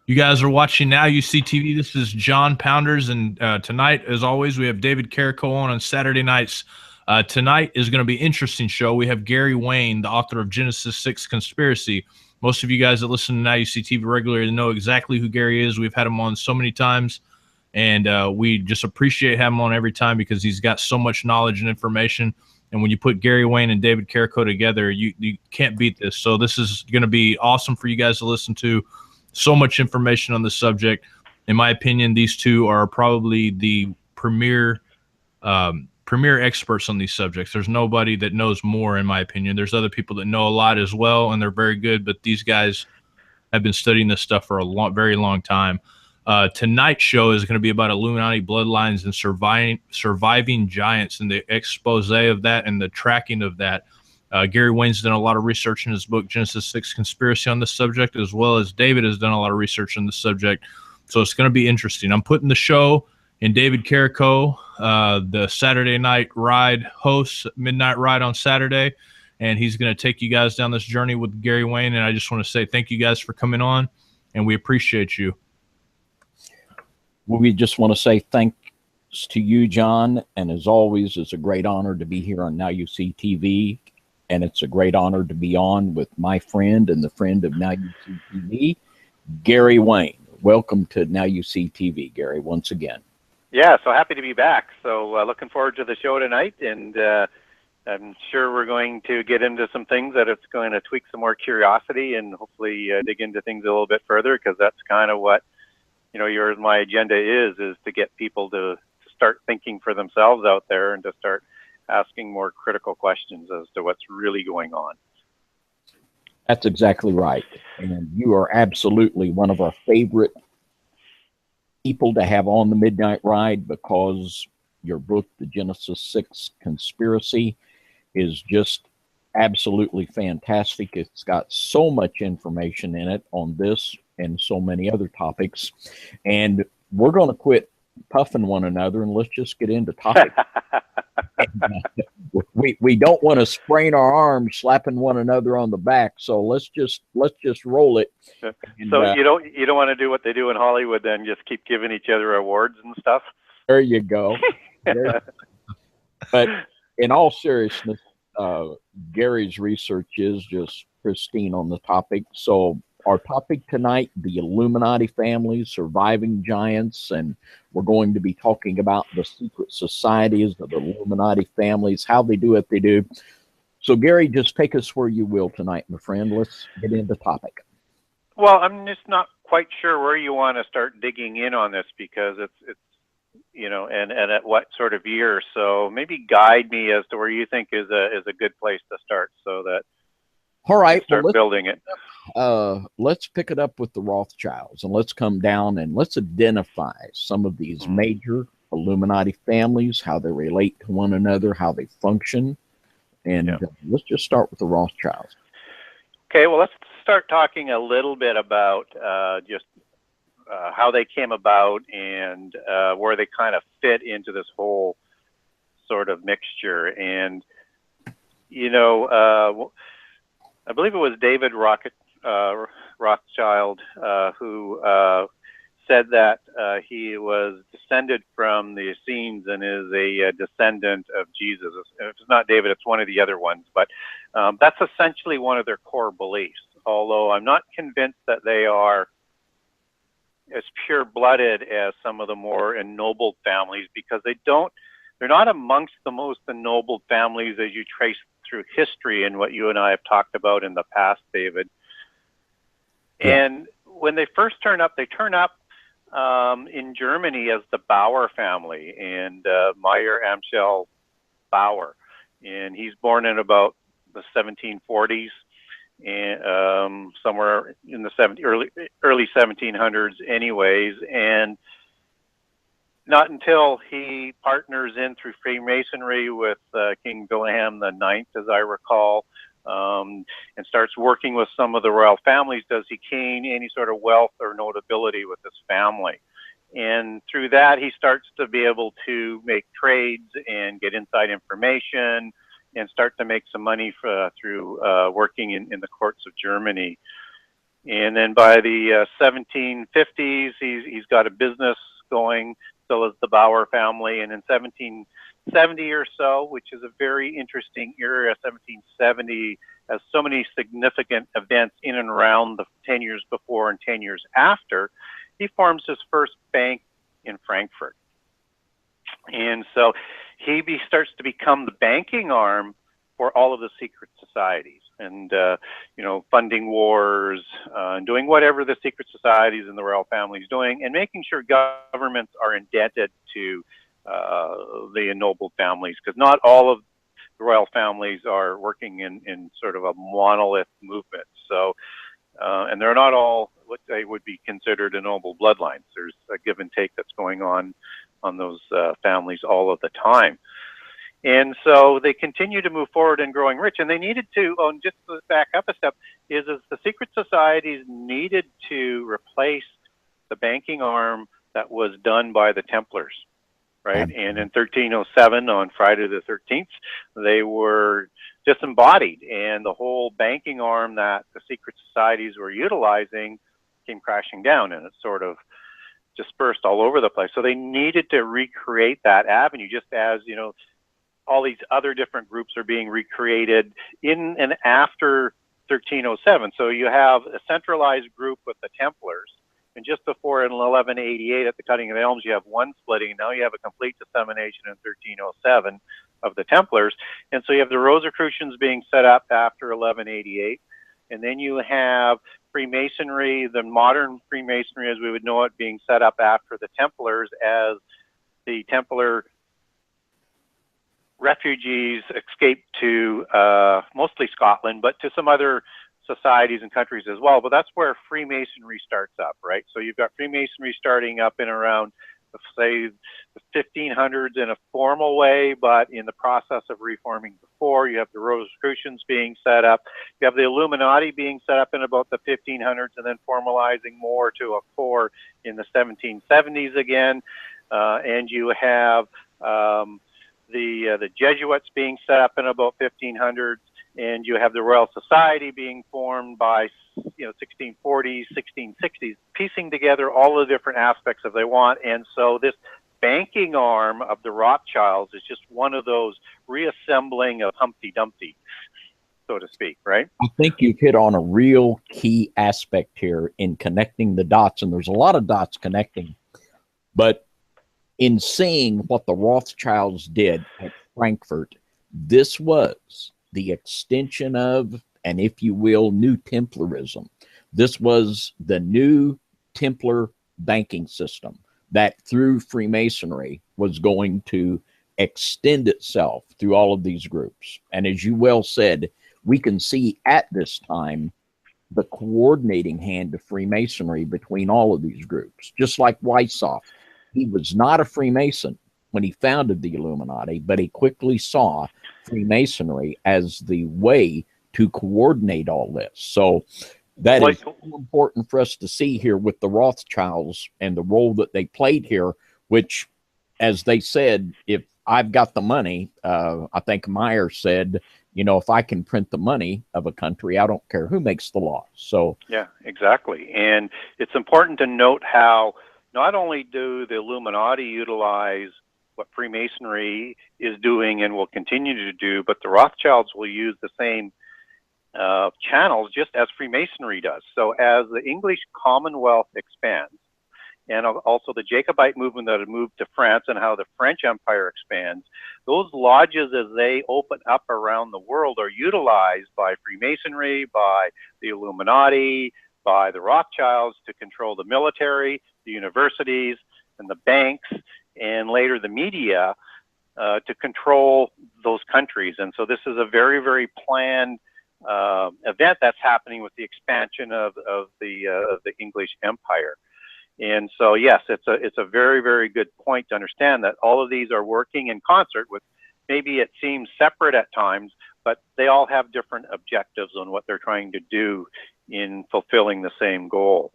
You guys are watching Now You See TV. This is John Pounders, and tonight, as always, we have David Carrico on Saturday nights. Tonight is going to be an interesting show. We have Gary Wayne, the author of Genesis 6 Conspiracy. Most of you guys that listen to Now You See TV regularly know exactly who Gary is. We've had him on so many times, and we just appreciate having him on every time because he's got so much knowledge and information. And when you put Gary Wayne and David Carrico together, you can't beat this. So this is going to be awesome for you guys to listen to. So much information on the subject. In my opinion, these two are probably the premier experts on these subjects. There's nobody that knows more, in my opinion. There's other people that know a lot as well, and they're very good. But these guys have been studying this stuff for a very long time. Tonight's show is going to be about Illuminati, bloodlines, and surviving giants, and the expose of that and the tracking of that. Gary Wayne's done a lot of research in his book, Genesis 6 Conspiracy, on this subject, as well as David has done a lot of research on this subject. So it's going to be interesting. I'm putting the show in David Carrico, the Saturday night ride host, Midnight Ride on Saturday, and he's going to take you guys down this journey with Gary Wayne. And I just want to say thank you guys for coming on, and we appreciate you. Well, we just want to say thanks to you, John. And as always, it's a great honor to be here on Now You See TV. And it's a great honor to be on with my friend and the friend of Now You See TV, Gary Wayne. Welcome to Now You See TV, Gary, once again. Yeah, so happy to be back. So looking forward to the show tonight, and I'm sure we're going to get into some things that it's going to tweak some more curiosity and hopefully dig into things a little bit further, because that's kind of what, my agenda is to get people to start thinking for themselves out there and to start asking more critical questions as to what's really going on. That's exactly right. And you are absolutely one of our favorite people to have on the Midnight Ride, because your book, The Genesis 6 Conspiracy, is just absolutely fantastic. It's got so much information in it on this and so many other topics. And we're going to quit puffing one another and let's just get into topics. We don't want to sprain our arms slapping one another on the back, so let's just roll it. And, so you don't want to do what they do in Hollywood, then just keep giving each other awards and stuff. There you go. But in all seriousness, Gary's research is just pristine on the topic. So our topic tonight, the Illuminati family, surviving giants, and we're going to be talking about the secret societies of the Illuminati families, how they do what they do. So Gary, just take us where you will tonight, my friend. Let's get into the topic. Well, I'm just not quite sure where you want to start digging in on this, because it's and at what sort of year. So maybe guide me as to where you think is a good place to start, so that all right, start building it. Let's pick it up with the Rothschilds, and let's come down and let's identify some of these major Illuminati families, how they relate to one another, how they function, and let's just start with the Rothschilds. Okay, well, let's start talking a little bit about just how they came about and where they kind of fit into this whole sort of mixture. And I believe it was David Rothschild who said that he was descended from the Essenes and is a descendant of Jesus. If it's not David, it's one of the other ones. But that's essentially one of their core beliefs, although I'm not convinced that they are as pure-blooded as some of the more ennobled families, because they're not amongst the most ennobled families as you trace through history and what you and I have talked about in the past, David. And when they first turn up, they turn up in Germany as the Bauer family, and Meyer Amschel Bauer. And he's born in about the 1740s, and somewhere in the early 1700s anyways. And not until he partners in through Freemasonry with King Wilhelm IX, as I recall, and starts working with some of the royal families, does he gain any sort of wealth or notability with his family. And through that, he starts to be able to make trades and get inside information and start to make some money through working in the courts of Germany. And then by the 1750s, he's got a business going. So is the Bauer family. And in 1770 or so, which is a very interesting era, 1770 has so many significant events in and around the 10 years before and 10 years after, he forms his first bank in Frankfurt. And so he starts to become the banking arm for all of the secret societies and, funding wars, and doing whatever the secret societies and the royal families doing, and making sure governments are indebted to the ennobled families, because not all of the royal families are working in sort of a monolith movement. So, and they're not all what they would be considered ennobled bloodlines. There's a give and take that's going on those families all of the time. And so they continue to move forward and growing rich. And they needed to, just to back up a step, is the secret societies needed to replace the banking arm that was done by the Templars, right? And in 1307, on Friday the 13th, they were disembodied, and the whole banking arm that the secret societies were utilizing came crashing down, and it sort of dispersed all over the place. So they needed to recreate that avenue, just as, all these other different groups are being recreated in and after 1307. So you have a centralized group with the Templars, and just before in 1188 at the cutting of the elms, you have one splitting. Now you have a complete dissemination in 1307 of the Templars. And so you have the Rosicrucians being set up after 1188. And then you have Freemasonry, the modern Freemasonry as we would know it, being set up after the Templars, as the Templar refugees escaped to mostly Scotland, but to some other societies and countries as well. But that's where Freemasonry starts up, right? So you've got Freemasonry starting up in around, say, the 1500s in a formal way, but in the process of reforming before. You have the Rosicrucians being set up. You have the Illuminati being set up in about the 1500s, and then formalizing more to a core in the 1770s again. And you have the Jesuits being set up in about 1500s, and you have the Royal Society being formed by 1640s, 1660s, piecing together all the different aspects that they want. And so this banking arm of the Rothschilds is just one of those reassembling of Humpty Dumpty, so to speak, right? I think you've hit on a real key aspect here in connecting the dots, and there's a lot of dots connecting, but in seeing what the Rothschilds did at Frankfurt, this was the extension of, and if you will, New Templarism. This was the new Templar banking system that through Freemasonry was going to extend itself through all of these groups. And as you well said, we can see at this time the coordinating hand of Freemasonry between all of these groups, just like Weishaupt. He was not a Freemason when he founded the Illuminati, but he quickly saw Freemasonry as the way to coordinate all this. So that is so important for us to see here with the Rothschilds and the role that they played here, which, as they said, if I've got the money, I think Meyer said, if I can print the money of a country, I don't care who makes the laws. So yeah, exactly. And it's important to note how not only do the Illuminati utilize what Freemasonry is doing and will continue to do, but the Rothschilds will use the same channels just as Freemasonry does. So as the English Commonwealth expands, and also the Jacobite movement that had moved to France and how the French Empire expands, those lodges as they open up around the world are utilized by Freemasonry, by the Illuminati, by the Rothschilds to control the military, the universities, and the banks, and later the media to control those countries. And so this is a very, very planned event that's happening with the expansion of the English Empire. And so, yes, it's a very, very good point to understand that all of these are working in concert with, maybe it seems separate at times, but they all have different objectives on what they're trying to do in fulfilling the same goal.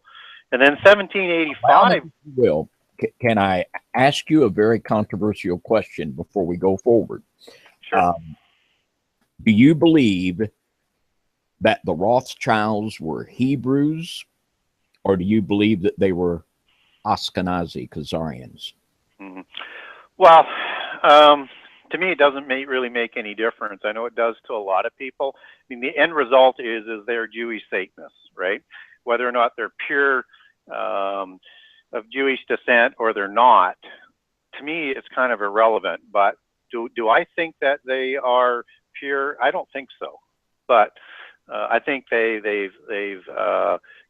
And then 1785. Will, can I ask you a very controversial question before we go forward? Sure. Do you believe that the Rothschilds were Hebrews, or do you believe that they were Ashkenazi Khazarians? Mm-hmm. Well, to me, it doesn't really make any difference. I know it does to a lot of people. I mean, the end result is they're Jewish Satanists, right? Whether or not they're pure of Jewish descent or they're not, to me, it's kind of irrelevant. But do I think that they are pure? I don't think so. But I think they've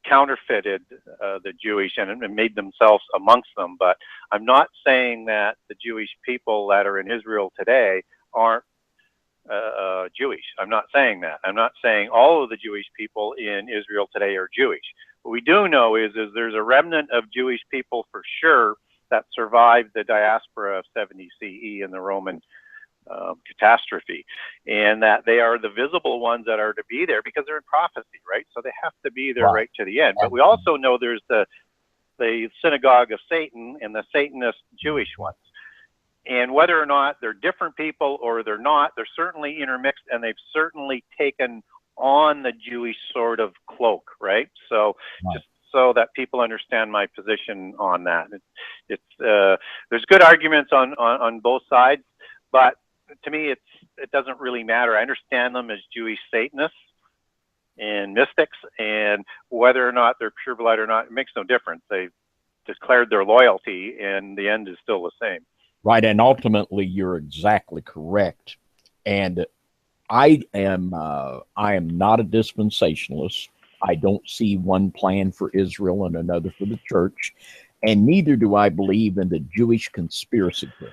counterfeited the Jewish and made themselves amongst them. But I'm not saying that the Jewish people that are in Israel today aren't Jewish. I'm not saying that. I'm not saying all of the Jewish people in Israel today are Jewish. What we do know is there's a remnant of Jewish people for sure that survived the diaspora of 70 CE and the Roman catastrophe, and that they are the visible ones that are to be there because they're in prophecy, right? So they have to be there right to the end. But we also know there's the synagogue of Satan and the Satanist Jewish ones. And whether or not they're different people or they're not, they're certainly intermixed, and they've certainly taken on the Jewish sort of cloak, right? So just so that people understand my position on that. There's good arguments on both sides, but to me, it doesn't really matter. I understand them as Jewish Satanists and mystics, and whether or not they're pure blood or not, it makes no difference. They've declared their loyalty, and the end is still the same. Right, and ultimately, you're exactly correct. And I am not a dispensationalist. I don't see one plan for Israel and another for the church, and neither do I believe in the Jewish conspiracy theory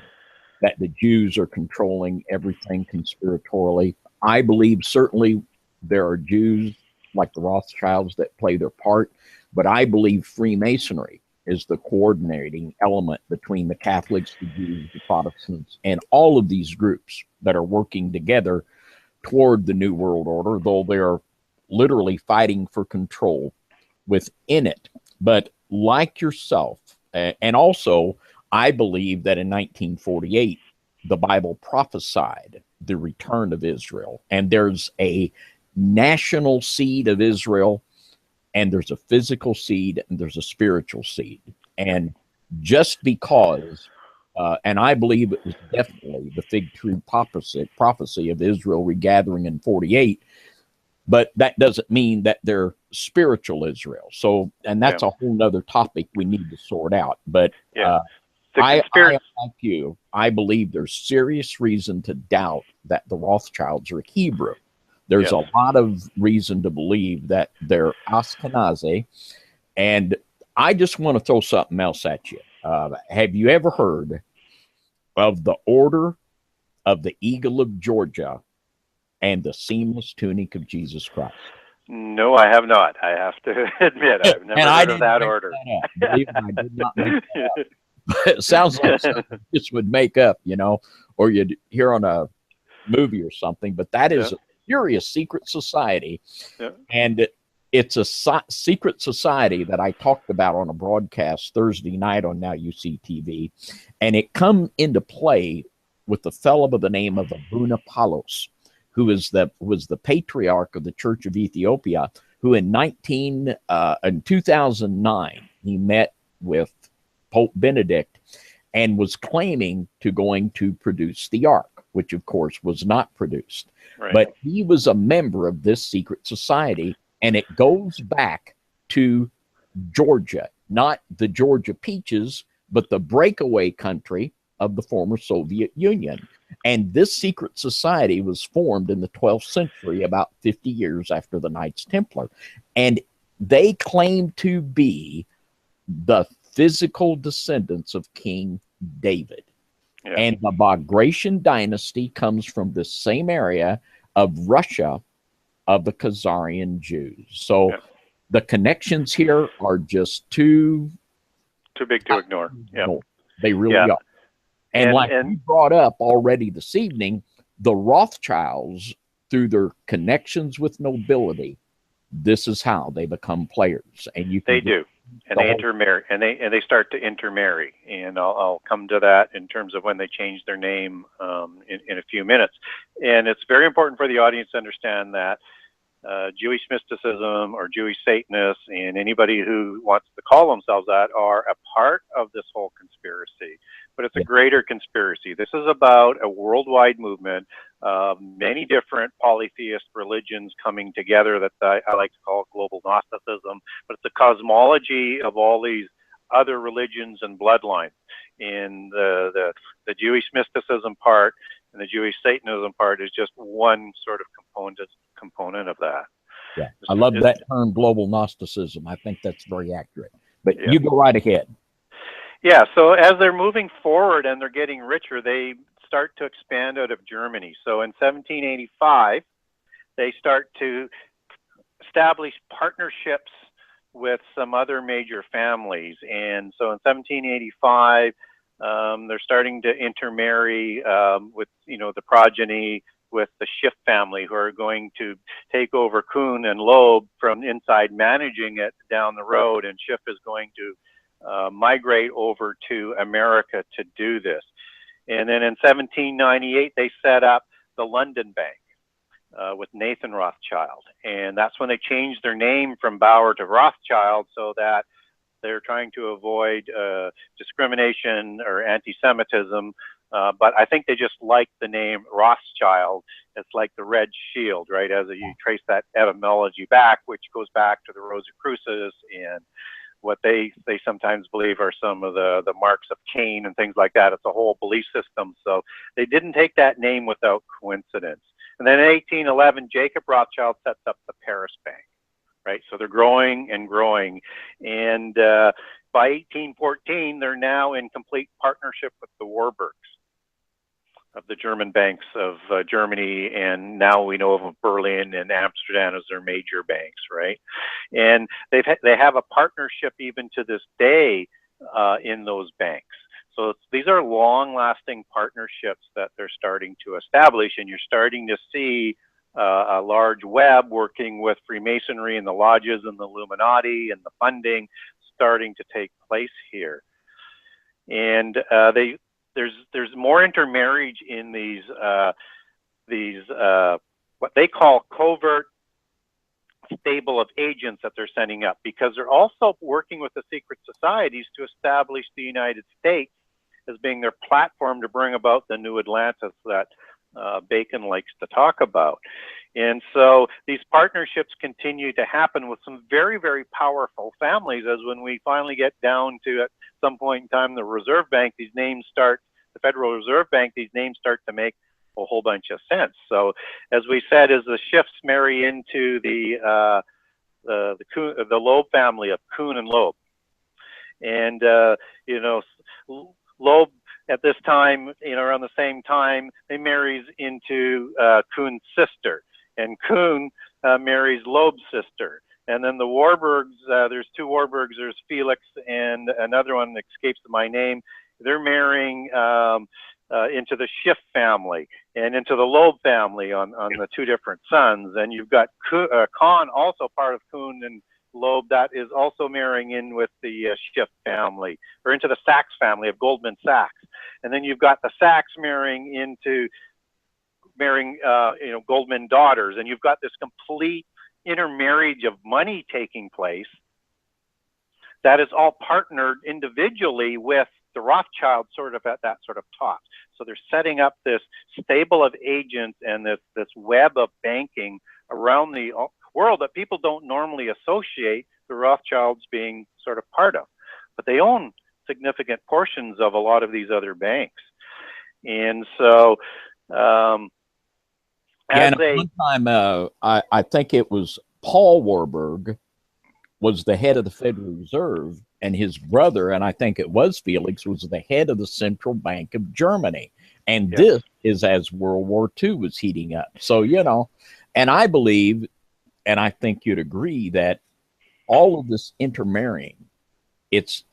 that the Jews are controlling everything conspiratorially. I believe certainly there are Jews like the Rothschilds that play their part, but I believe Freemasonry is the coordinating element between the Catholics, the Jews, the Protestants, and all of these groups that are working together toward the New World Order, though they're literally fighting for control within it. But like yourself, and also I believe that in 1948, the Bible prophesied the return of Israel, and there's a national seed of Israel, and there's a physical seed, and there's a spiritual seed. And just because, and I believe it was definitely the fig tree prophecy of Israel regathering in 48, but that doesn't mean that they're spiritual Israel. So, and that's a whole nother topic we need to sort out. But I, like you, I believe there's serious reason to doubt that the Rothschilds are Hebrew. There's a lot of reason to believe that they're Ashkenazi. And I just want to throw something else at you. Have you ever heard of the Order of the Eagle of Georgia and the Seamless Tunic of Jesus Christ? No, I have not. I have to admit, I've never heard of that order. Believe me, I did not make that up. It sounds like something this would make up, you know, or you'd hear on a movie or something. But that is a serious secret society, and it's a secret society that I talked about on a broadcast Thursday night on Now UC TV, and it come into play with the fellow by the name of Abuna Palos, who was the patriarch of the Church of Ethiopia, who in 2009 he met with Pope Benedict and was claiming going to produce the Ark, which of course was not produced. Right. But he was a member of this secret society, and it goes back to Georgia, not the Georgia Peaches, but the breakaway country of the former Soviet Union. And this secret society was formed in the 12th century, about 50 years after the Knights Templar. And they claim to be the physical descendants of King David. Yeah. And the Bagratian dynasty comes from the same area of Russia of the Khazarian Jews. So the connections here are just too big to ignore. Yeah. They really are. And like you brought up already this evening, the Rothschilds, through their connections with nobility, this is how they become players. And they do. And they intermarry, and they start to intermarry, and I'll come to that in terms of when they change their name in a few minutes. And it's very important for the audience to understand that Jewish mysticism or Jewish Satanists and anybody who wants to call themselves that are a part of this whole conspiracy. But it's a greater conspiracy. This is about a worldwide movement of many different polytheist religions coming together that I like to call global Gnosticism. But it's a cosmology of all these other religions and bloodlines. And the Jewish mysticism part and the Jewish Satanism part is just one sort of component of that. Yeah, I love that term, global Gnosticism. I think that's very accurate. But you go right ahead. Yeah, so as they're moving forward and they're getting richer, they start to expand out of Germany. So in 1785, they start to establish partnerships with some other major families. And so in 1785, they're starting to intermarry with, the progeny with the Schiff family, who are going to take over Kuhn and Loeb from inside managing it down the road. And Schiff is going to migrate over to America to do this. And then in 1798, they set up the London Bank with Nathan Rothschild. And that's when they changed their name from Bauer to Rothschild, so that they're trying to avoid discrimination or anti-Semitism. But I think they just like the name Rothschild. It's like the red shield, right? As you trace that etymology back, which goes back to the Rosicrucians and what they sometimes believe are some of the marks of Cain and things like that. It's a whole belief system. So they didn't take that name without coincidence. And then in 1811, Jacob Rothschild sets up the Paris Bank, right? So they're growing and growing. And by 1814, they're now in complete partnership with the Warburgs of the German banks of Germany, and now we know of Berlin and Amsterdam as their major banks, right? And they have a partnership even to this day in those banks. So these are long-lasting partnerships that they're starting to establish, and you're starting to see a large web working with Freemasonry and the lodges and the Illuminati and the funding starting to take place here. And there's more intermarriage in these what they call covert stable of agents that they're sending up, because they're also working with the secret societies to establish the United States as being their platform to bring about the new Atlantis that Bacon likes to talk about. And so these partnerships continue to happen with some very, very powerful families, as when we finally get down to, at some point in time, the Reserve Bank, the Federal Reserve Bank, these names start to make a whole bunch of sense. So as we said, as the Schiffs marry into the Loeb family of Kuhn and Loeb. And, Loeb at this time, around the same time, they marries into Kuhn's sister, and Kuhn marries Loeb's sister. And then the Warburgs, there's two Warburgs, there's Felix and another one that escapes my name. They're marrying into the Schiff family and into the Loeb family on the two different sons. And you've got Kahn, also part of Kuhn and Loeb, that is also marrying in with the Schiff family, or into the Sachs family of Goldman Sachs. And then you've got the Sachs marrying Goldman daughters, and you've got this complete intermarriage of money taking place that is all partnered individually with the Rothschild sort of at that sort of top. So they're setting up this stable of agents and this web of banking around the world that people don't normally associate the Rothschilds being sort of part of. But they own significant portions of a lot of these other banks. And so one time, I think it was Paul Warburg was the head of the Federal Reserve, and his brother, and I think it was Felix, was the head of the Central Bank of Germany. And this is as World War II was heating up. So, and I believe, and I think you'd agree, that all of this intermarrying, it's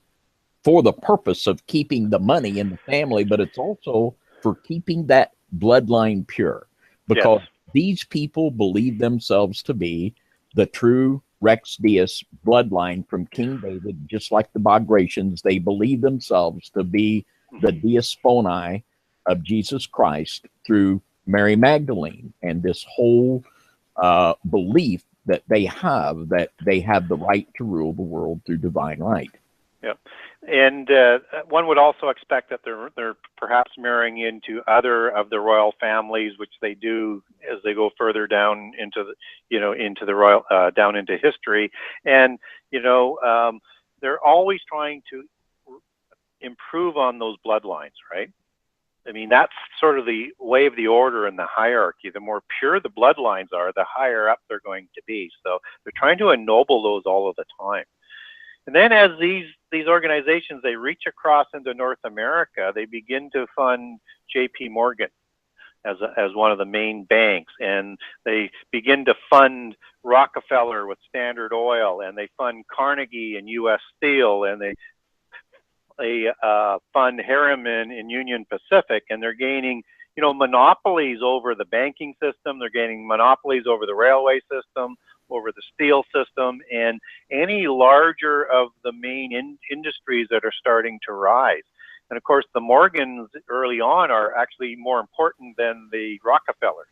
for the purpose of keeping the money in the family, but it's also for keeping that bloodline pure. Because these people believe themselves to be the true Rex Deus bloodline from King David, just like the Bagratians. They believe themselves to be the Deus Sponi of Jesus Christ through Mary Magdalene. And this whole belief that they have the right to rule the world through divine right. Yep. And one would also expect that they're perhaps marrying into other of the royal families, which they do as they go further down into the royal down into history. And they're always trying to improve on those bloodlines, right? I mean, that's sort of the way of the order and the hierarchy. The more pure the bloodlines are, the higher up they're going to be. So they're trying to ennoble those all of the time. And then as these organizations, they reach across into North America, they begin to fund J.P. Morgan as one of the main banks. And they begin to fund Rockefeller with Standard Oil, and they fund Carnegie and U.S. Steel, and they fund Harriman in Union Pacific, and they're gaining, monopolies over the banking system. They're gaining monopolies over the railway system, over the steel system, and any larger of the main industries that are starting to rise. And of course, the Morgans early on are actually more important than the Rockefellers.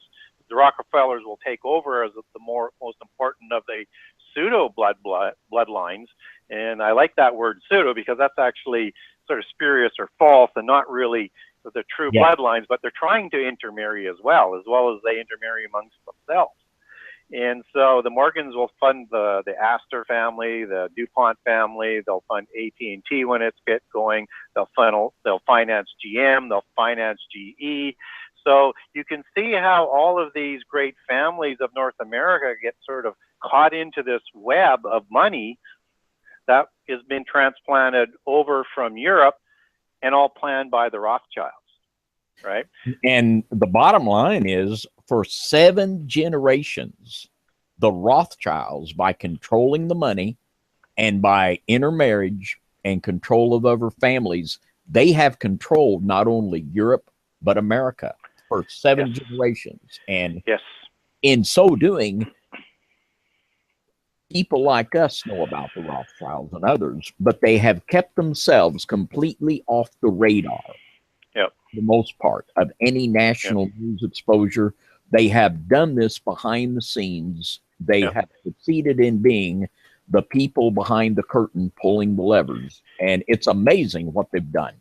The Rockefellers will take over as the most important of the pseudo bloodlines. And I like that word pseudo because that's actually sort of spurious or false and not really the true bloodlines, but they're trying to intermarry as well as they intermarry amongst themselves. And so the Morgans will fund the Astor family, the DuPont family. They'll fund AT&T when it's get going. They'll finance GM. They'll finance GE. So you can see how all of these great families of North America get sort of caught into this web of money that has been transplanted over from Europe and all planned by the Rothschilds, right? And the bottom line is, for 7 generations, the Rothschilds, by controlling the money and by intermarriage and control of other families, they have controlled not only Europe, but America for 7 generations. And in so doing, people like us know about the Rothschilds and others, but they have kept themselves completely off the radar, for the most part, of any national news exposure. They have done this behind the scenes. They have succeeded in being the people behind the curtain pulling the levers. And it's amazing what they've done.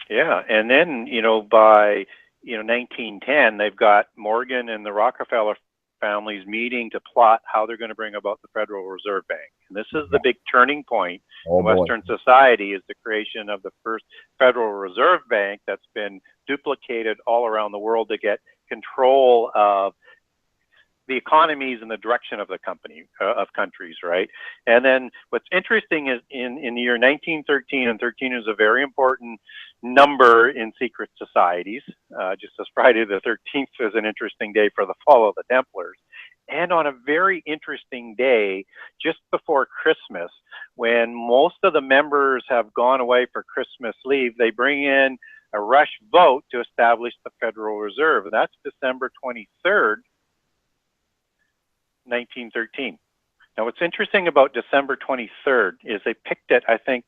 Yeah. And then, by, 1910, they've got Morgan and the Rockefeller families meeting to plot how they're going to bring about the Federal Reserve Bank. And this is the big turning point in Western society, is the creation of the first Federal Reserve Bank that's been duplicated all around the world to get control of the economies and the direction of the countries, right? And then what's interesting is in the year 1913, and 13 is a very important number in secret societies, just as Friday the 13th is an interesting day for the fall of the Templars. And on a very interesting day, just before Christmas, when most of the members have gone away for Christmas leave, they bring in a rush vote to establish the Federal Reserve. And that's December 23rd, 1913. Now, what's interesting about December 23rd is they picked it, I think,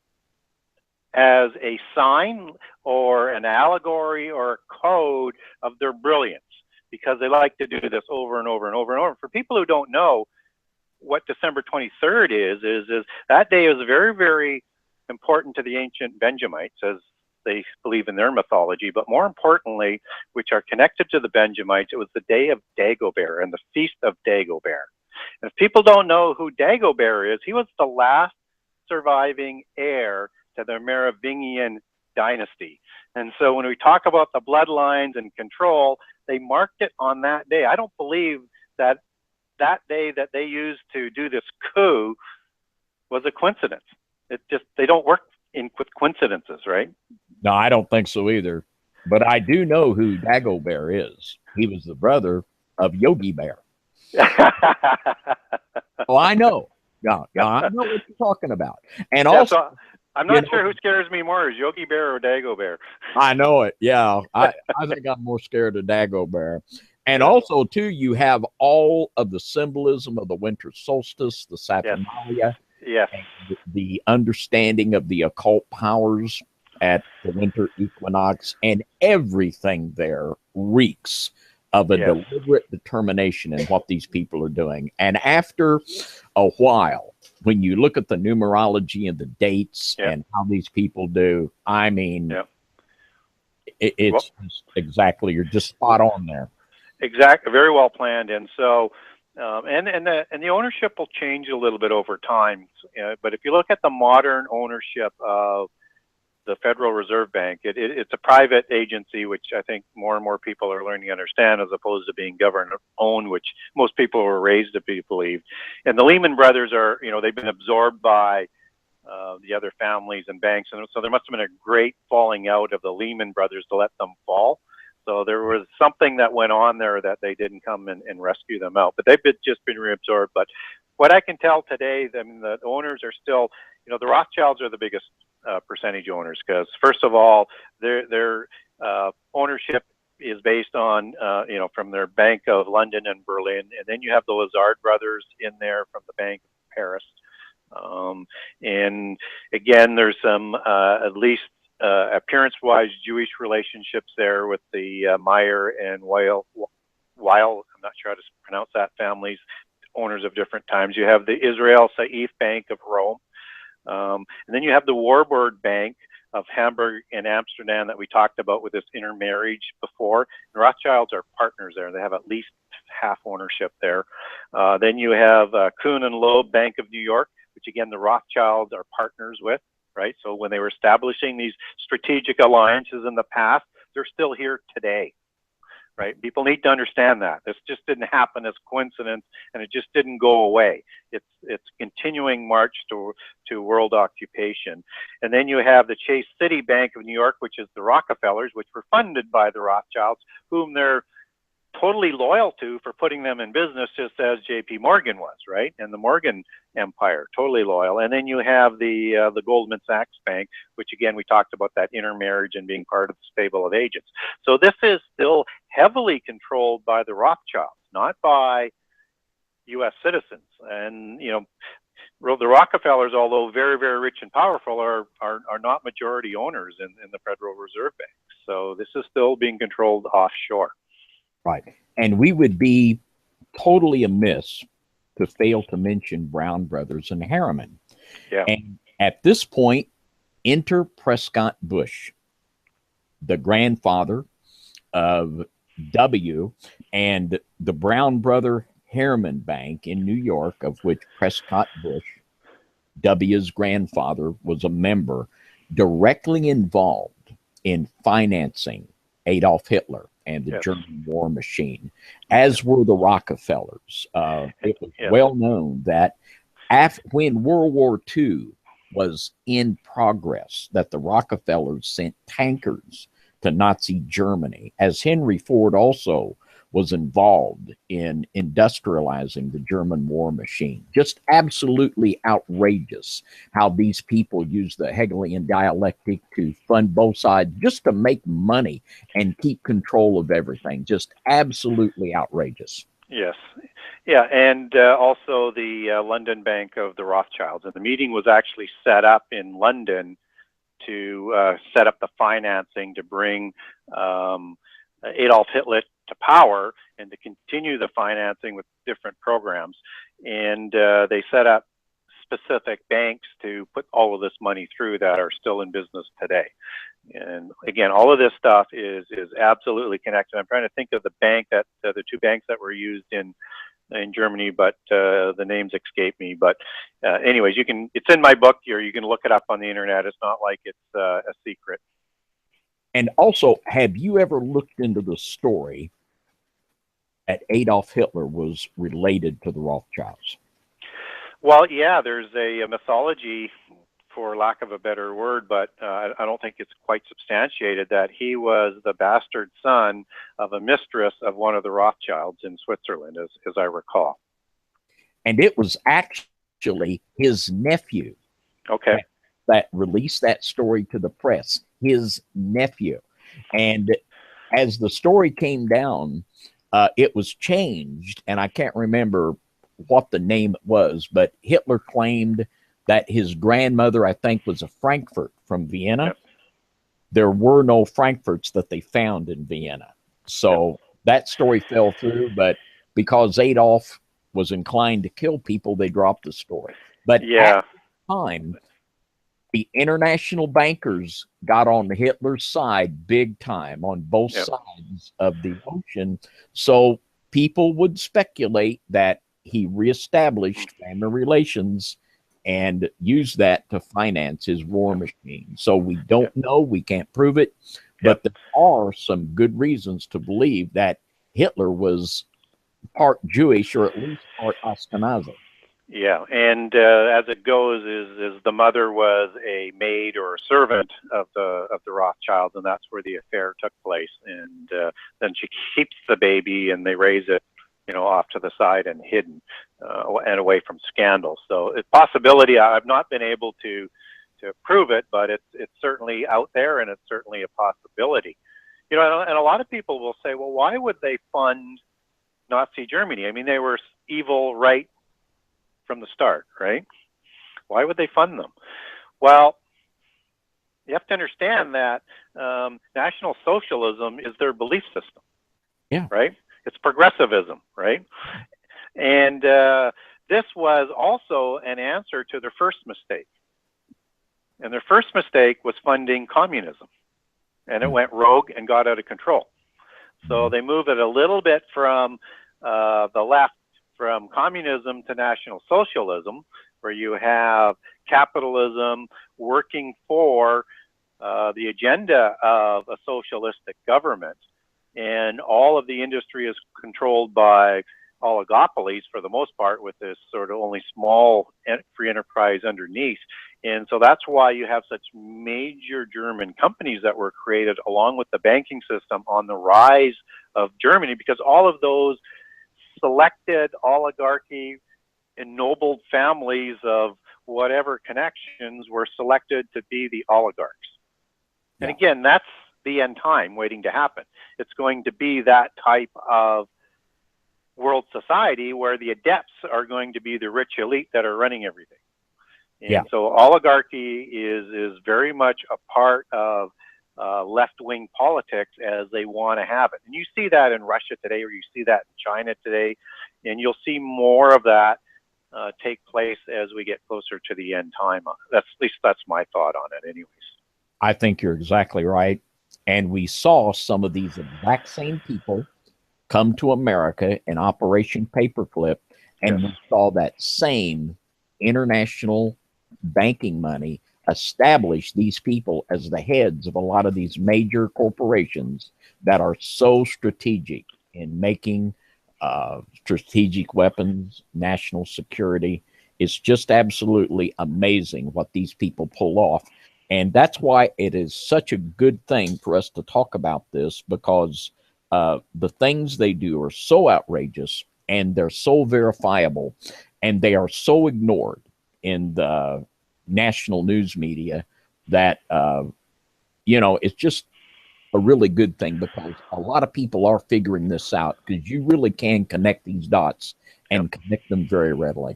as a sign or an allegory or a code of their brilliance, because they like to do this over and over and over and over. For people who don't know what December 23rd is that day is very, very important to the ancient Benjamites, as they believe in their mythology, but more importantly, which are connected to the Benjamites, it was the day of Dagobert and the feast of Dagobert. And if people don't know who Dagobert is, he was the last surviving heir to the Merovingian dynasty. And so when we talk about the bloodlines and control, they marked it on that day. I don't believe that that day that they used to do this coup was a coincidence. It just, they don't work with coincidences, right? No, I don't think so either. But I do know who Dagobert is. He was the brother of Yogi Bear. Oh, I know. Yeah, I know what you're talking about. And also, so I'm not sure who scares me more, is Yogi Bear or Dagobert. I know it. Yeah, I think I'm more scared of Dagobert. And also, too, you have all of the symbolism of the winter solstice, the Saturnalia, the understanding of the occult powers at the winter equinox, and everything there reeks of a Yes. deliberate determination in what these people are doing. And after a while, when you look at the numerology and the dates Yep. and how these people do, I mean, Yep. it's just exactly, you're just spot on there. Exactly, very well planned, and so and the ownership will change a little bit over time. But if you look at the modern ownership of the Federal Reserve Bank, it's a private agency, which I think more and more people are learning to understand, as opposed to being government owned, which most people were raised to believe. And the Lehman Brothers are, they've been absorbed by the other families and banks, and so there must have been a great falling out of the Lehman Brothers to let them fall. So there was something that went on there that they didn't come and rescue them out, but they've just been reabsorbed. But what I can tell today, I mean, the owners are still, the Rothschilds are the biggest percentage owners, because first of all, their ownership is based on, from their Bank of London and Berlin, and then you have the Lazard brothers in there from the Bank of Paris. And again, there's some, at least appearance-wise, Jewish relationships there with the Meyer and Weil, I'm not sure how to pronounce that families, owners of different times. You have the Israel Saif Bank of Rome. And then you have the Warburg Bank of Hamburg and Amsterdam that we talked about with this intermarriage before. And Rothschilds are partners there. They have at least half ownership there. Then you have Kuhn and Loeb Bank of New York, which again, the Rothschilds are partners with, right? So when they were establishing these strategic alliances in the past, they're still here today, right? People need to understand that. This just didn't happen as coincidence, and it just didn't go away. It's continuing march to world occupation. And then you have the Chase City Bank of New York, which is the Rockefellers, which were funded by the Rothschilds, whom they're totally loyal to for putting them in business, just as J.P. Morgan was, right? And the Morgan Empire, totally loyal. And then you have the Goldman Sachs Bank, which again, we talked about that intermarriage and being part of the stable of agents. So this is still heavily controlled by the Rothschilds, not by U.S. citizens. And, the Rockefellers, although very, very rich and powerful, are not majority owners in the Federal Reserve Bank. So this is still being controlled offshore. Right. And we would be totally amiss to fail to mention Brown Brothers and Harriman. Yeah. And at this point, enter Prescott Bush, the grandfather of W, and the Brown Brother Harriman Bank in New York, of which Prescott Bush, W's grandfather, was a member, directly involved in financing Adolf Hitler and the German war machine, as were the Rockefellers. It was well known that when World War II was in progress, that the Rockefellers sent tankers to Nazi Germany, as Henry Ford also was involved in industrializing the German war machine. Just absolutely outrageous how these people use the Hegelian dialectic to fund both sides just to make money and keep control of everything. Just absolutely outrageous. Yes. Yeah, and also the London Bank of the Rothschilds. And the meeting was actually set up in London to set up the financing to bring Adolf Hitler to power and to continue the financing with different programs. And they set up specific banks to put all of this money through that are still in business today. And again, all of this stuff is absolutely connected. I'm trying to think of the bank that the two banks that were used in Germany, but the names escape me. But anyways, it's in my book here. You can look it up on the internet. It's not like it's a secret. And also, have you ever looked into the story that Adolf Hitler was related to the Rothschilds? Well, yeah, there's a mythology, for lack of a better word, but I don't think it's quite substantiated, that he was the bastard son of a mistress of one of the Rothschilds in Switzerland, as I recall. And it was actually his nephew that released that story to the press, his nephew. And as the story came down, it was changed, and I can't remember what the name was, but Hitler claimed that his grandmother, I think, was a Frankfurt from Vienna. Yep. There were no Frankfurts that they found in Vienna. So that story fell through, but because Adolf was inclined to kill people, they dropped the story. But Yeah. at the time, the international bankers got on Hitler's side big time on both Yep. sides of the ocean. So people would speculate that he reestablished family relations and used that to finance his war machine. So we don't know, we can't prove it, but there are some good reasons to believe that Hitler was part Jewish or at least part Ashkenazi. Yeah, and as it goes, is the mother was a maid or a servant of the Rothschilds, and that's where the affair took place. And then she keeps the baby, and they raise it, you know, off to the side and hidden, and away from scandal. So it's possibility. I've not been able to prove it, but it's certainly out there, and it's certainly a possibility. You know, and a lot of people will say, well, why would they fund Nazi Germany? I mean, they were evil, right? From the start, right? Why would they fund them? Well, you have to understand that National Socialism is their belief system. Yeah. Right? It's progressivism, right? And this was also an answer to their first mistake. And their first mistake was funding communism. And it went rogue and got out of control. So they move it a little bit from the left, from communism to National Socialism, where you have capitalism working for the agenda of a socialistic government, and all of the industry is controlled by oligopolies for the most part, with this sort of only small free enterprise underneath. And so that's why you have such major German companies that were created along with the banking system on the rise of Germany, because all of those selected oligarchy, ennobled families of whatever connections were selected to be the oligarchs. And again, that's the end time waiting to happen. It's going to be that type of world society where the adepts are going to be the rich elite that are running everything. And so oligarchy is very much a part of left-wing politics as they want to have it. And you see that in Russia today, or you see that in China today, and you'll see more of that take place as we get closer to the end time. At least that's my thought on it anyways. I think you're exactly right. And we saw some of these exact same people come to America in Operation Paperclip, and we saw that same international banking money establish these people as the heads of a lot of these major corporations that are so strategic in making strategic weapons, national security. It's just absolutely amazing what these people pull off. And that's why it is such a good thing for us to talk about this, because the things they do are so outrageous and they're so verifiable, and they are so ignored in the national news media that, you know, it's just a really good thing, because a lot of people are figuring this out, because you really can connect these dots and connect them very readily.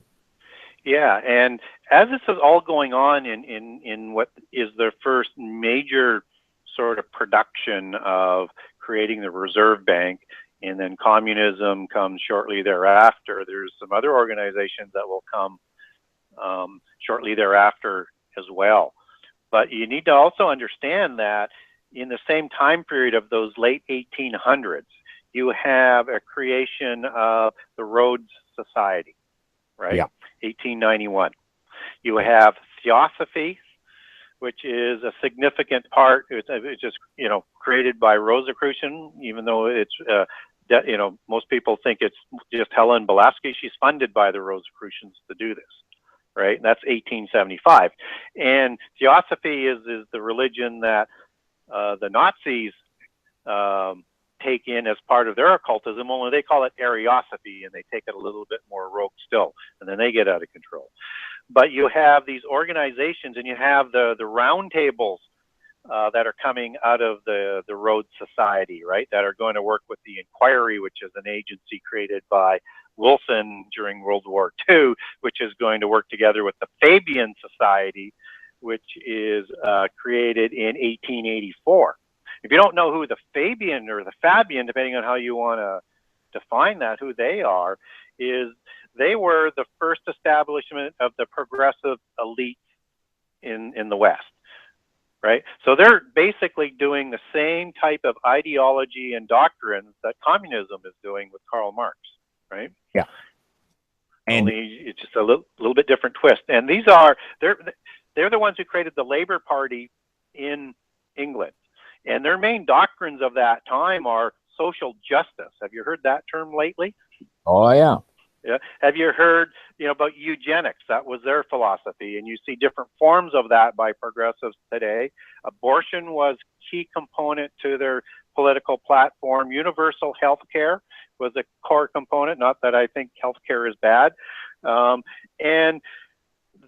Yeah, and as this is all going on in what is the first major sort of production of creating the Reserve Bank, and then communism comes shortly thereafter, there's some other organizations that will come shortly thereafter as well. But you need to also understand that in the same time period of those late 1800s, you have a creation of the Rhodes Society, right? Yeah. 1891. You have Theosophy, which is a significant part. It's just, you know, created by Rosicrucian, even though it's, you know, most people think it's just Helen Blavatsky. She's funded by the Rosicrucians to do this, right? And that's 1875. And Theosophy is the religion that the Nazis take in as part of their occultism, only they call it Ariosophy, and they take it a little bit more rogue still, and then they get out of control. But you have these organizations, and you have the round tables that are coming out of the Rhodes Society, right, that are going to work with the Inquiry, which is an agency created by Wilson during World War II, which is going to work together with the Fabian Society, which is created in 1884. If you don't know who the Fabian or the Fabian, depending on how you want to define that, who they are, is they were the first establishment of the progressive elite in the West, right? So they're basically doing the same type of ideology and doctrines that communism is doing with Karl Marx, right? Yeah. And only it's just a little bit different twist. And these are they're the ones who created the Labour Party in England, and their main doctrines of that time are social justice. Have you heard that term lately? oh yeah, Yeah. Have you heard, about eugenics? That was their philosophy, and you see different forms of that by progressives today. Abortion was key component to their political platform. Universal health care was a core component. Not that I think health care is bad. And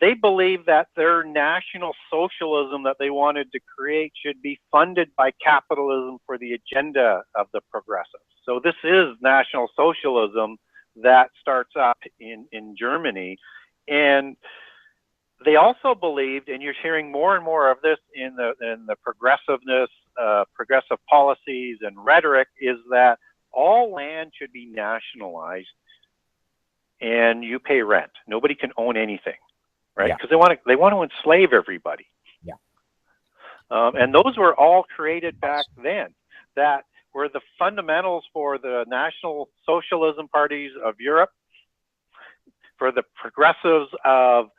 they believe that their national socialism that they wanted to create should be funded by capitalism for the agenda of the progressives. So this is national socialism that starts up in Germany. And they also believed, and you're hearing more and more of this in the progressiveness, progressive policies and rhetoric, is that all land should be nationalized and you pay rent. Nobody can own anything, right? Because they want to enslave everybody. Yeah. And those were all created back then. That were the fundamentals for the National Socialism parties of Europe, for the progressives of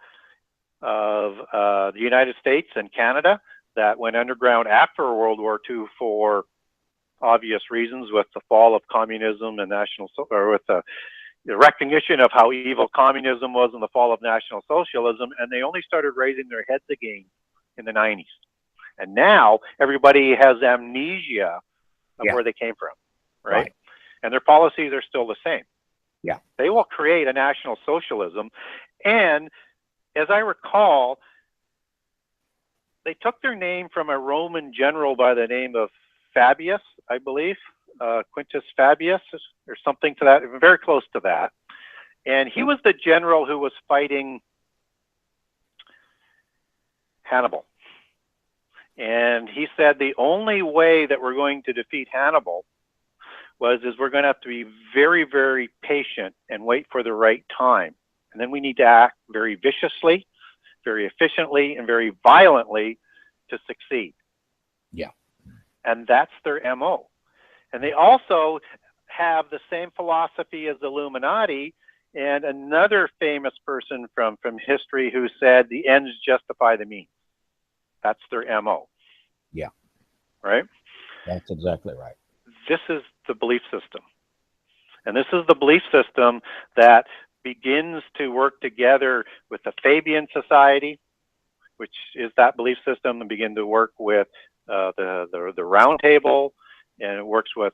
the United States and Canada that went underground after World War II for obvious reasons, with the fall of communism and with the recognition of how evil communism was and the fall of National Socialism, and they only started raising their heads again in the 90s. And now everybody has amnesia of where they came from, right? And their policies are still the same. Yeah. They will create a national socialism. And as I recall, they took their name from a Roman general by the name of Fabius, I believe, Quintus Fabius, or something to that, very close to that. And he was the general who was fighting Hannibal. And he said the only way that we're going to defeat Hannibal is we're going to have to be very, very patient and wait for the right time. And then we need to act very viciously, very efficiently, and very violently to succeed. Yeah. And that's their MO. And they also have the same philosophy as the Illuminati and another famous person from history who said the ends justify the means. That's their MO. Yeah. Right? That's exactly right. This is the belief system. And this is the belief system that begins to work together with the Fabian Society, which is that belief system, and begin to work with the Round Table, and it works with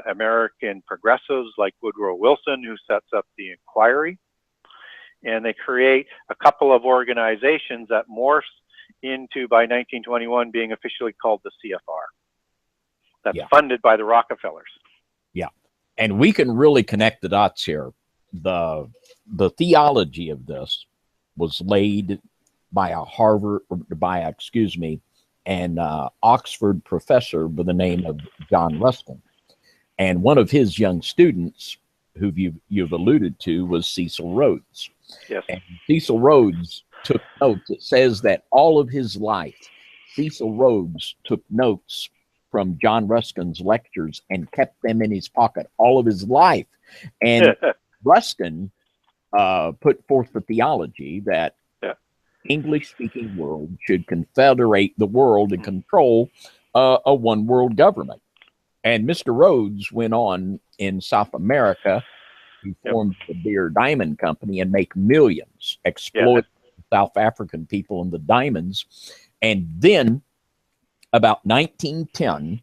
American progressives like Woodrow Wilson, who sets up the Inquiry. And they create a couple of organizations that morphs into, by 1921, being officially called the CFR. That's funded by the Rockefellers. Yeah. And we can really connect the dots here. The theology of this was laid by an Oxford professor by the name of John Ruskin. And one of his young students, who you've alluded to, was Cecil Rhodes. Yes. And Cecil Rhodes took notes. It says that all of his life, Cecil Rhodes took notes from John Ruskin's lectures and kept them in his pocket all of his life. And Ruskin put forth the theology that English-speaking world should confederate the world and control a one-world government. And Mr. Rhodes went on in South America. He formed the Beer Diamond Company and make millions, exploit South African people and the diamonds. And then about 1910,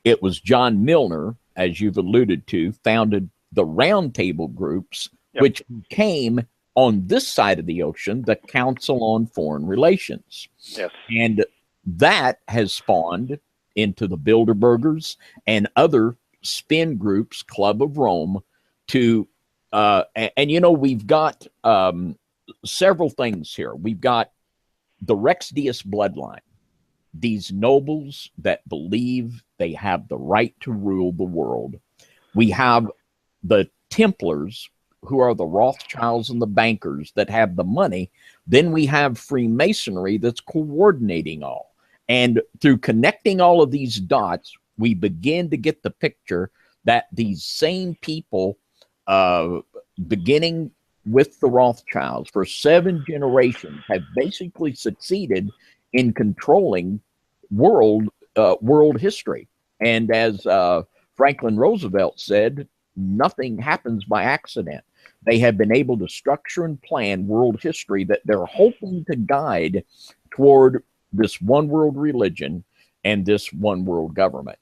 it was John Milner, as you've alluded to, founded the Round Table groups, which became, on this side of the ocean, the Council on Foreign Relations. Yes. And that has spawned into the Bilderbergers and other spin groups, Club of Rome, to, we've got several things here. We've got the Rex Dias bloodline, these nobles that believe they have the right to rule the world. We have the Templars, who are the Rothschilds and the bankers that have the money. Then we have Freemasonry that's coordinating all. And through connecting all of these dots, we begin to get the picture that these same people, beginning with the Rothschilds for 7 generations, have basically succeeded in controlling world history. And as Franklin Roosevelt said, nothing happens by accident. They have been able to structure and plan world history that they're hoping to guide toward this one world religion and this one world government.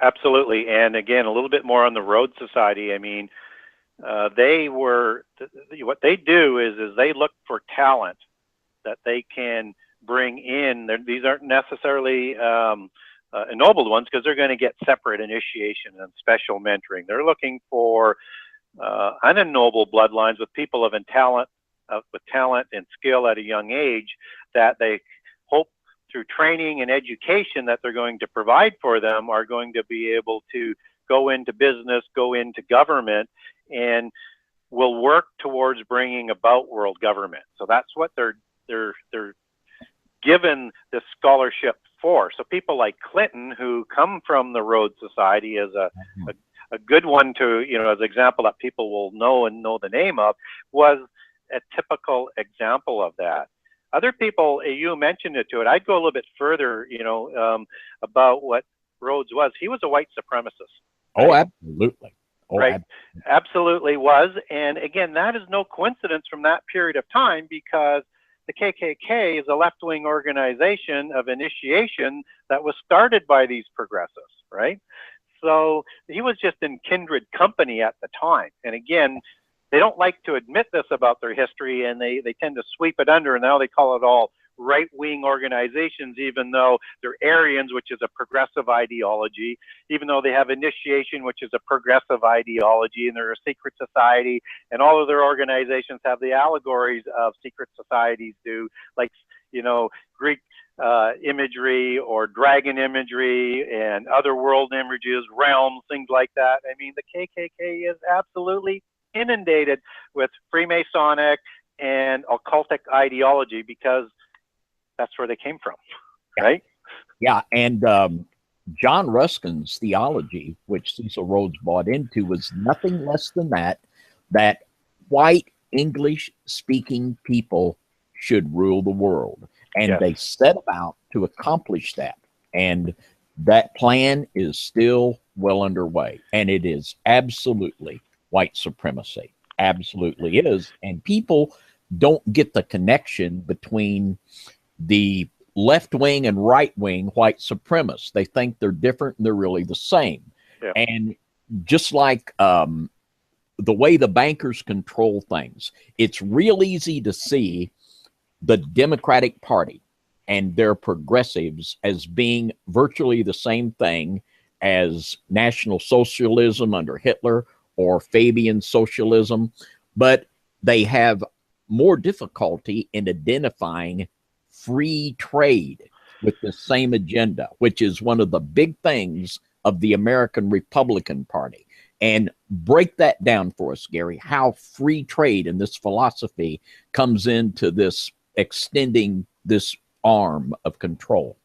Absolutely. And again, a little bit more on the Rhodes Society. I mean, what they do is they look for talent that they can bring in. These aren't necessarily ennobled ones, because they're going to get separate initiation and special mentoring. They're looking for unennobled bloodlines with people of talent, with talent and skill at a young age, that they hope through training and education that they're going to provide for them are going to be able to go into business, go into government, and will work towards bringing about world government. So that's what they're given this scholarship for. So people like Clinton, who come from the Rhodes Society, as a good one to, as an example that people will know and know the name of, was a typical example of that. Other people, you mentioned it to it. I'd go a little bit further, about what Rhodes was. He was a white supremacist. Right? Oh, absolutely. Oh, right. Absolutely was. And again, that is no coincidence from that period of time, because the KKK is a left-wing organization of initiation that was started by these progressives, right? So he was just in kindred company at the time. And again, they don't like to admit this about their history, and they tend to sweep it under, and now they call it all right-wing organizations, even though they're Aryans, which is a progressive ideology, even though they have initiation, which is a progressive ideology, and they're a secret society, and all of their organizations have the allegories of secret societies do, like, Greek imagery or dragon imagery and other world images, realms, things like that. I mean, the KKK is absolutely inundated with Freemasonic and occultic ideology, because that's where they came from, right? Yeah, and John Ruskin's theology, which Cecil Rhodes bought into, was nothing less than that white English-speaking people should rule the world. And yes. They set about to accomplish that. And that plan is still well underway. And it is absolutely white supremacy. Absolutely is. And people don't get the connection between the left wing and right wing white supremacists. They think they're different, and they're really the same. Yeah. And just like the way the bankers control things, it's real easy to see the Democratic Party and their progressives as being virtually the same thing as National Socialism under Hitler or Fabian socialism, but they have more difficulty in identifying free trade with the same agenda, which is one of the big things of the American Republican Party. And break that down for us, Gary, how free trade and this philosophy comes into this extending this arm of control.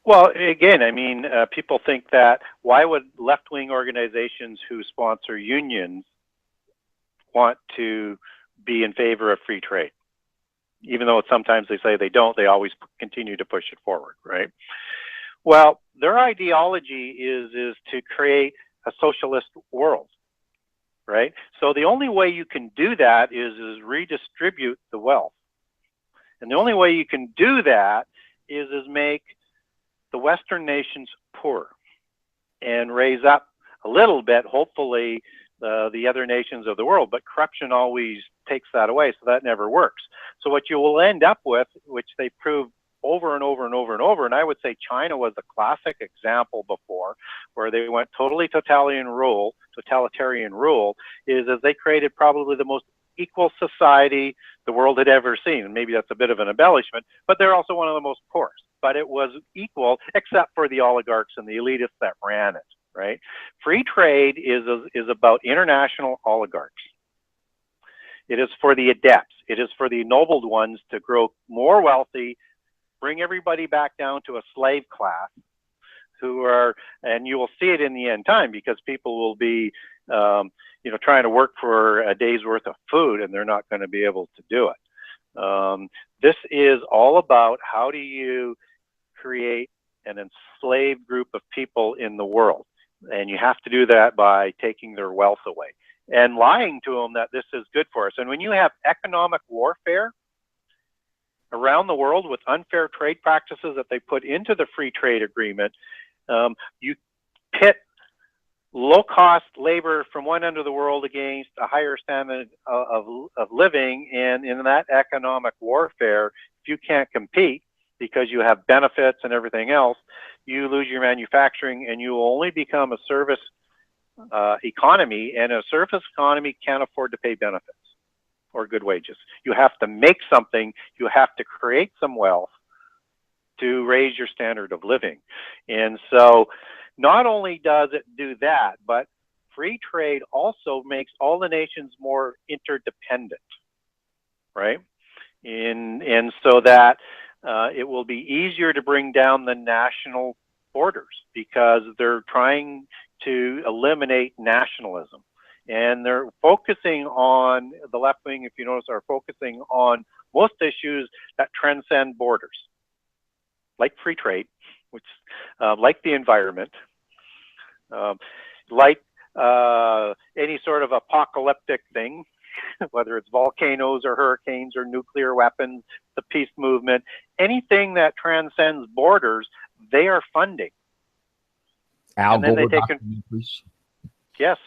Well, again, I mean, people think that why would left-wing organizations who sponsor unions want to be in favor of free trade? Even though sometimes they say they don't, they always continue to push it forward, right? Well, their ideology is to create a socialist world, right? So the only way you can do that is redistribute the wealth. And the only way you can do that is make the Western nations poor and raise up a little bit, hopefully, the other nations of the world. But corruption always takes that away, so that never works. So what you will end up with, which they proved over and over and over and over, and I would say China was the classic example before, where they went totally totalitarian rule, is as they created probably the most equal society the world had ever seen. And maybe that's a bit of an embellishment, but they're also one of the most poor. But it was equal, except for the oligarchs and the elitists that ran it, right? Free trade is about international oligarchs. It is for the adepts. It is for the ennobled ones to grow more wealthy, bring everybody back down to a slave class who are, and you will see it in the end time, because people will be, trying to work for a day's worth of food, and they're not going to be able to do it. This is all about how do you create an enslaved group of people in the world. And you have to do that by taking their wealth away and lying to them that this is good for us. And when you have economic warfare around the world with unfair trade practices that they put into the free trade agreement, you pit low-cost labor from one end of the world against a higher standard of living. And in that economic warfare, if you can't compete because you have benefits and everything else, you lose your manufacturing, and you will only become a service economy, and a service economy can't afford to pay benefits or good wages. You have to make something, you have to create some wealth to raise your standard of living. And so not only does it do that, but free trade also makes all the nations more interdependent, right? And so that it will be easier to bring down the national borders, because they're trying to eliminate nationalism. And they're focusing on, the left wing, if you notice, are focusing on most issues that transcend borders, like free trade, which, like the environment, like any sort of apocalyptic thing, whether it's volcanoes or hurricanes or nuclear weapons, the peace movement, anything that transcends borders, they are funding. And then they take yes.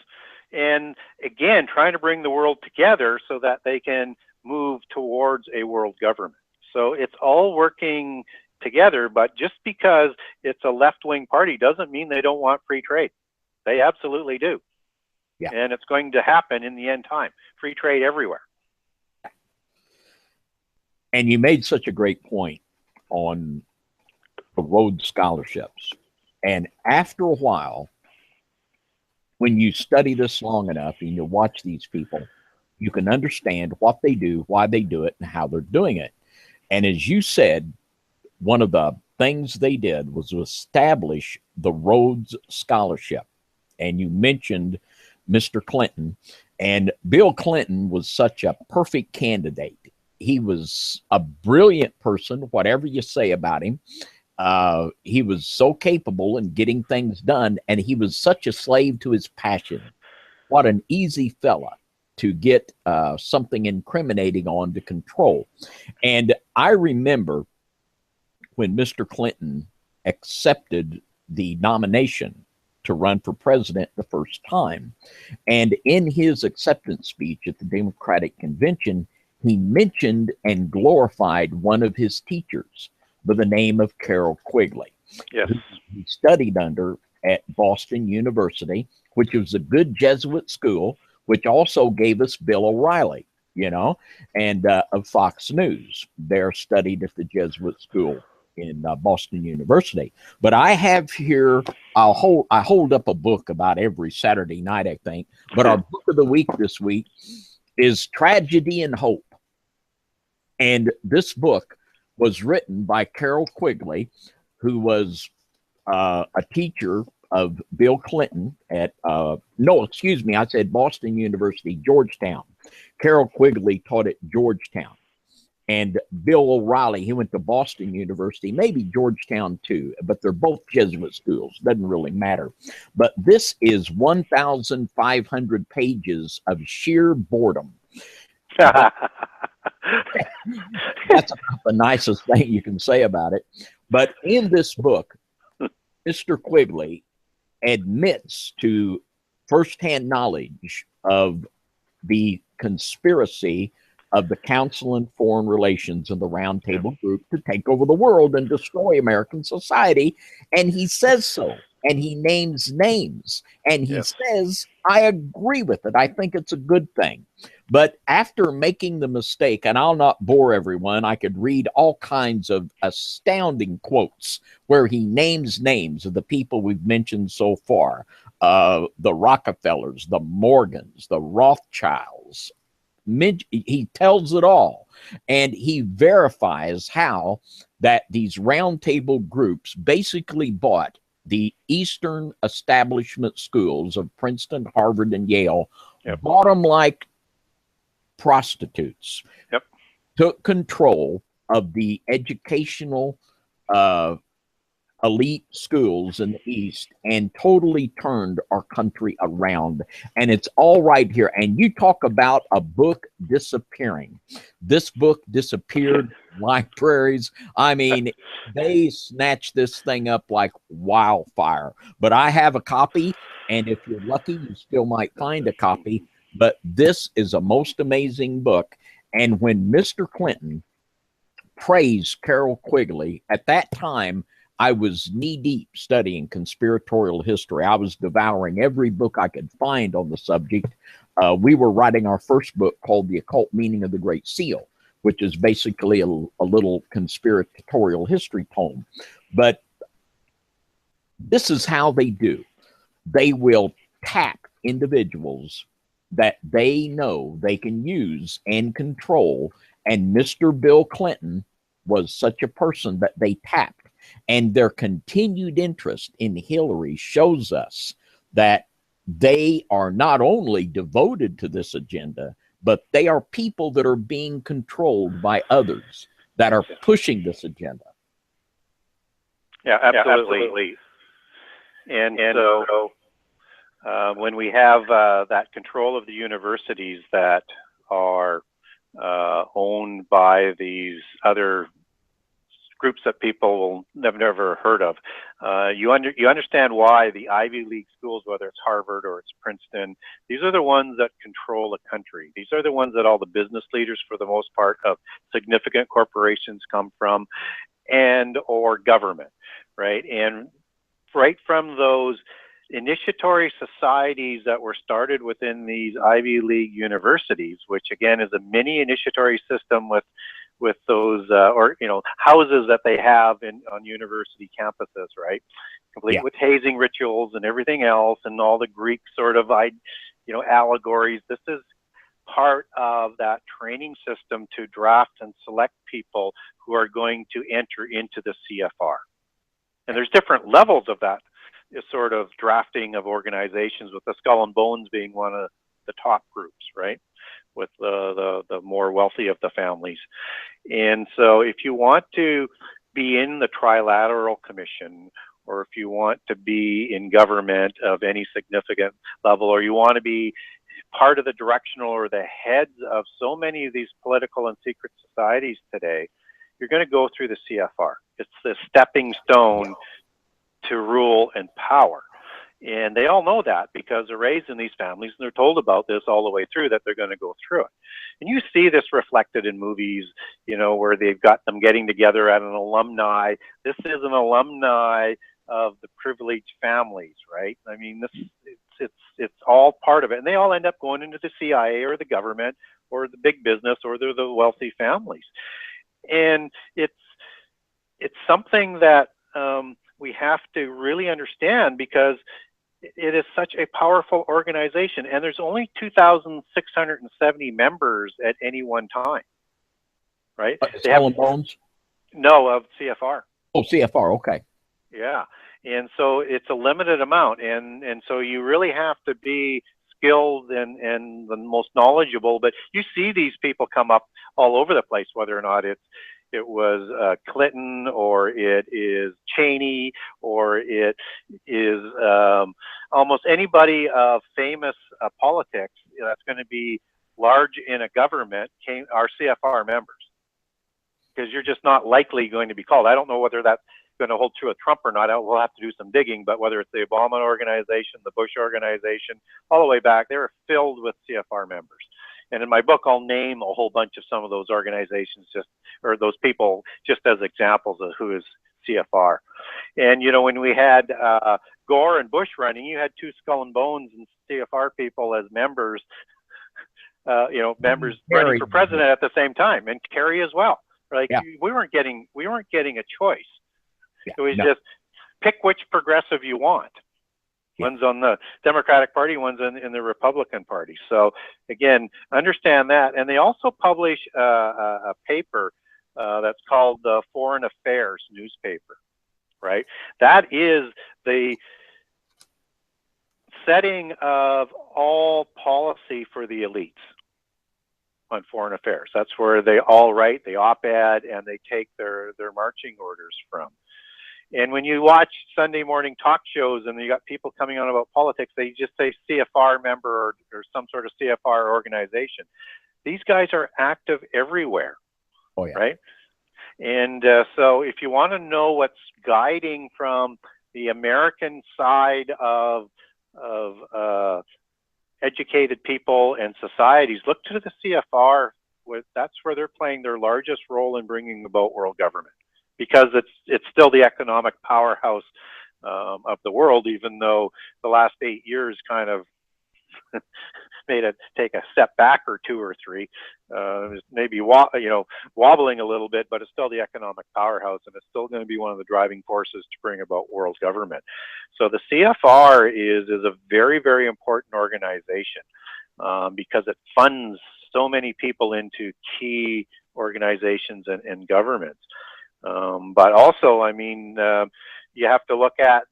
And again, trying to bring the world together so that they can move towards a world government. So it's all working together, but just because it's a left-wing party doesn't mean they don't want free trade. They absolutely do. Yeah. And it's going to happen in the end time. Free trade everywhere. And you made such a great point on the Rhodes scholarships. And after a while, when you study this long enough and you watch these people, you can understand what they do, why they do it, and how they're doing it. And as you said, one of the things they did was to establish the Rhodes Scholarship. And you mentioned Mr. Clinton, and Bill Clinton was such a perfect candidate. He was a brilliant person, whatever you say about him. He was so capable in getting things done, and he was such a slave to his passion. What an easy fella to get something incriminating on to control. And I remember when Mr. Clinton accepted the nomination to run for president the first time, and in his acceptance speech at the Democratic Convention, he mentioned and glorified one of his teachers by the name of Carroll Quigley. Yes. He studied under at Boston University, which was a good Jesuit school, which also gave us Bill O'Reilly, and of Fox News. They're studied at the Jesuit school in Boston University. But I have here, I hold up a book about every Saturday night, I think. But our book of the week this week is Tragedy and Hope. And this book was written by Carroll Quigley, who was a teacher of Bill Clinton at, I said Boston University, Georgetown. Carroll Quigley taught at Georgetown. And Bill O'Reilly, he went to Boston University, maybe Georgetown too, but they're both Jesuit schools. Doesn't really matter. But this is 1,500 pages of sheer boredom. That's about the nicest thing you can say about it. But in this book, Mr. Quigley admits to firsthand knowledge of the conspiracy of the Council on Foreign Relations and the Round Table Group to take over the world and destroy American society. And he says so. And he names names. And he says, I agree with it. I think it's a good thing. But after making the mistake, and I'll not bore everyone, I could read all kinds of astounding quotes where he names names of the people we've mentioned so far, the Rockefellers, the Morgans, the Rothschilds. He tells it all, and he verifies how that these roundtable groups basically bought the Eastern establishment schools of Princeton, Harvard, and Yale, bought them like prostitutes, took control of the educational elite schools in the East and totally turned our country around. And it's all right here. And you talk about a book disappearing. This book disappeared, libraries. I mean, they snatched this thing up like wildfire. But I have a copy, and if you're lucky, you still might find a copy. But this is a most amazing book. And when Mr. Clinton praised Carroll Quigley, at that time, I was knee-deep studying conspiratorial history. I was devouring every book I could find on the subject. We were writing our first book called The Occult Meaning of the Great Seal, which is basically a little conspiratorial history tome. But this is how they do. They will tap individuals that they know they can use and control. And Mr. Bill Clinton was such a person that they tapped. And their continued interest in Hillary shows us that they are not only devoted to this agenda, but they are people that are being controlled by others that are pushing this agenda. Yeah, absolutely. And so when we have that control of the universities that are owned by these other groups that people will have never heard of, you understand why the Ivy League schools, whether it's Harvard or it's Princeton, these are the ones that control a country. These are the ones that all the business leaders, for the most part, of significant corporations come from, and or government, right? And right from those initiatory societies that were started within these Ivy League universities, which again is a mini initiatory system with those houses that they have on university campuses, right? Complete with hazing rituals and everything else, and all the Greek sort of allegories. This is part of that training system to draft and select people who are going to enter into the CFR. And there's different levels of that sort of drafting of organizations, with the Skull and Bones being one of the top groups, right? With the more wealthy of the families. And so if you want to be in the Trilateral Commission, or if you want to be in government of any significant level, or you want to be part of the directional or the heads of so many of these political and secret societies today, you're going to go through the CFR. It's the stepping stone to rule and power. And they all know that because they're raised in these families and they're told about this all the way through, that they're going to go through it. And you see this reflected in movies, where they've got them getting together at an alumni. This is an alumni of the privileged families, right? I mean, it's all part of it. And they all end up going into the CIA or the government or the big business, or they're the wealthy families. And it's something that we have to really understand, because it is such a powerful organization, and there's only 2,670 members at any one time, right? Skull and Bones? No, of CFR. Oh, CFR, okay. Yeah, and so it's a limited amount, and so you really have to be skilled and the most knowledgeable. But you see these people come up all over the place, whether or not it was Clinton, or it is Cheney, or it is almost anybody of famous politics that's going to be large in a government are CFR members, because you're just not likely going to be called. I don't know whether that's going to hold true of Trump or not. We'll have to do some digging, but whether it's the Obama organization, the Bush organization, all the way back, they were filled with CFR members. And in my book, I'll name a whole bunch of some of those organizations, or those people, just as examples of who is CFR. And, when we had Gore and Bush running, you had two Skull and Bones and CFR people as members members Carrie. running for president at the same time, and Kerry as well. Like Yeah. we weren't getting a choice. Yeah. It was just pick which progressive you want. Yeah. One's on the Democratic Party, one's in the Republican Party. So again, understand that. And they also publish a paper that's called the Foreign Affairs newspaper, right? That is the setting of all policy for the elites on foreign affairs. That's where they all write the op-ed and they take their marching orders from. And when you watch Sunday morning talk shows and you got people coming on about politics, they just say CFR member or some sort of CFR organization. These guys are active everywhere, right? And so if you want to know what's guiding from the American side of educated people and societies, look to the CFR. That's where they're playing their largest role in bringing about world government, because it's still the economic powerhouse of the world, even though the last 8 years kind of made it take a step back or two or three, maybe wobbling a little bit, but it's still the economic powerhouse, and it's still going to be one of the driving forces to bring about world government. So the CFR is a very, very important organization because it funds so many people into key organizations and governments. But also, I mean, you have to look at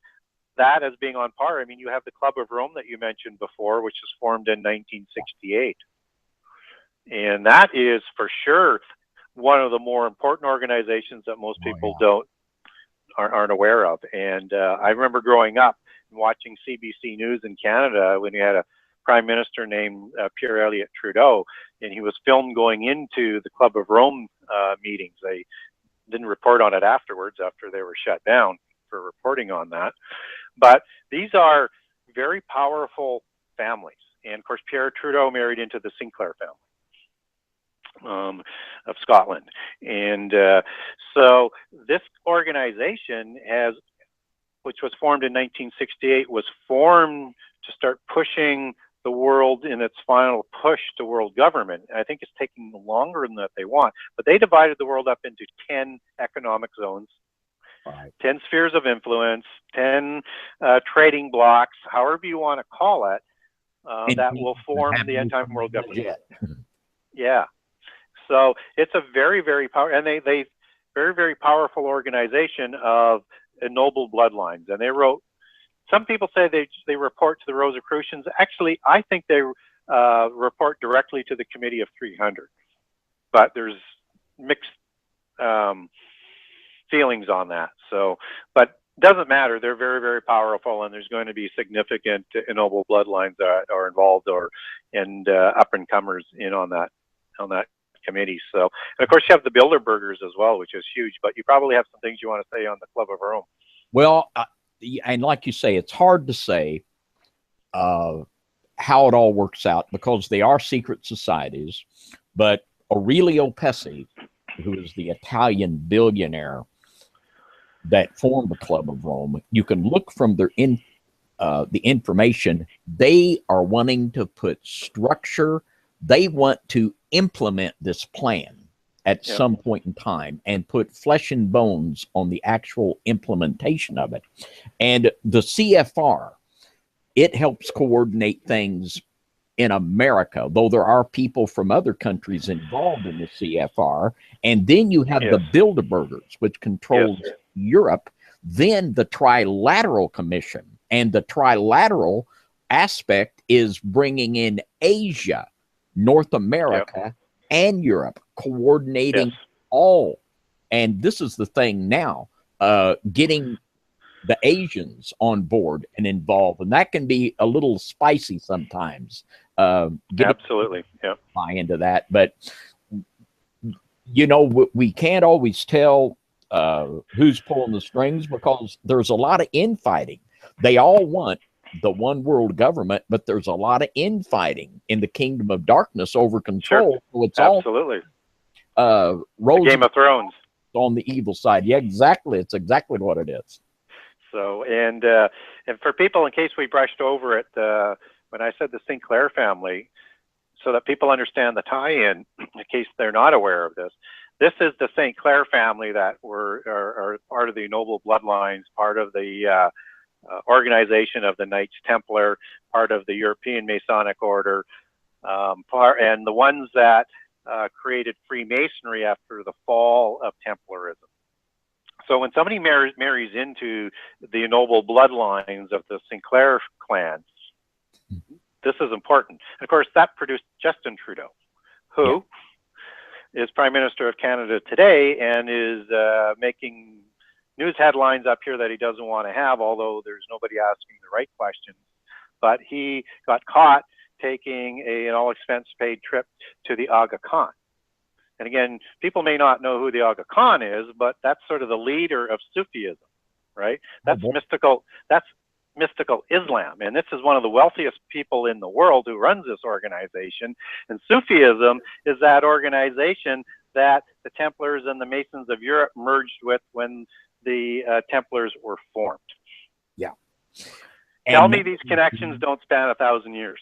that as being on par. I mean, you have the Club of Rome that you mentioned before, which was formed in 1968. And that is for sure one of the more important organizations that most people aren't aware of. And I remember growing up and watching CBC News in Canada when you had a prime minister named Pierre Elliott Trudeau, and he was filmed going into the Club of Rome meetings. They didn't report on it afterwards, after they were shut down for reporting on that. But these are very powerful families. And of course, Pierre Trudeau married into the Sinclair family of Scotland. And so this organization which was formed in 1968, was formed to start pushing the world in its final push to world government. And I think it's taking longer than that they want. But they divided the world up into 10 economic zones. 10 spheres of influence, 10 trading blocks, however you want to call it, that will form the end-time world government. Yeah. So it's a very, very powerful, and they very, very powerful organization of ennobled bloodlines. And they wrote, some people say they report to the Rosicrucians. Actually, I think they report directly to the Committee of 300. But there's mixed feelings on that. So, but doesn't matter. They're very, very powerful, and there's going to be significant ennobled bloodlines that are involved and up and comers in on that committee. So, and of course, you have the Bilderbergers as well, which is huge. But you probably have some things you want to say on the Club of Rome. Well, and like you say, it's hard to say how it all works out, because they are secret societies. But Aurelio Pesci, who is the Italian billionaire that formed the Club of Rome, you can look from their the information. They are wanting to put structure. They want to implement this plan at some point in time and put flesh and bones on the actual implementation of it. And the CFR, it helps coordinate things in America, though there are people from other countries involved in the CFR. And then you have the Bilderbergers, which controls Europe, then the Trilateral Commission. And the trilateral aspect is bringing in Asia, North America, and Europe, coordinating all. And this is the thing now, getting the Asians on board and involved. And that can be a little spicy sometimes. Absolutely. Yeah. Buy into that. But, you know, we can't always tell who's pulling the strings, because there's a lot of infighting. They all want the one world government, but there's a lot of infighting in the kingdom of darkness over control. So it's absolutely all Game of Thrones on the evil side. Yeah, exactly. It's exactly what it is. So, and for people, in case we brushed over it, when I said the Sinclair family, so that people understand the tie-in, in case they're not aware of this. This is the St. Clair family that are part of the Noble Bloodlines, part of the organization of the Knights Templar, part of the European Masonic Order, and the ones that created Freemasonry after the fall of Templarism. So when somebody marries into the noble bloodlines of the Sinclair clan, this is important. And of course, that produced Justin Trudeau, who is Prime Minister of Canada today and is making news headlines up here that he doesn't want to have, although there's nobody asking the right questions. But he got caught taking an all-expense-paid trip to the Aga Khan. And again, people may not know who the Aga Khan is, but that's sort of the leader of Sufism, right? That's mystical. That's mystical Islam. And this is one of the wealthiest people in the world who runs this organization. And Sufism is that organization that the Templars and the Masons of Europe merged with when the Templars were formed. Yeah. Tell me these connections don't span 1,000 years.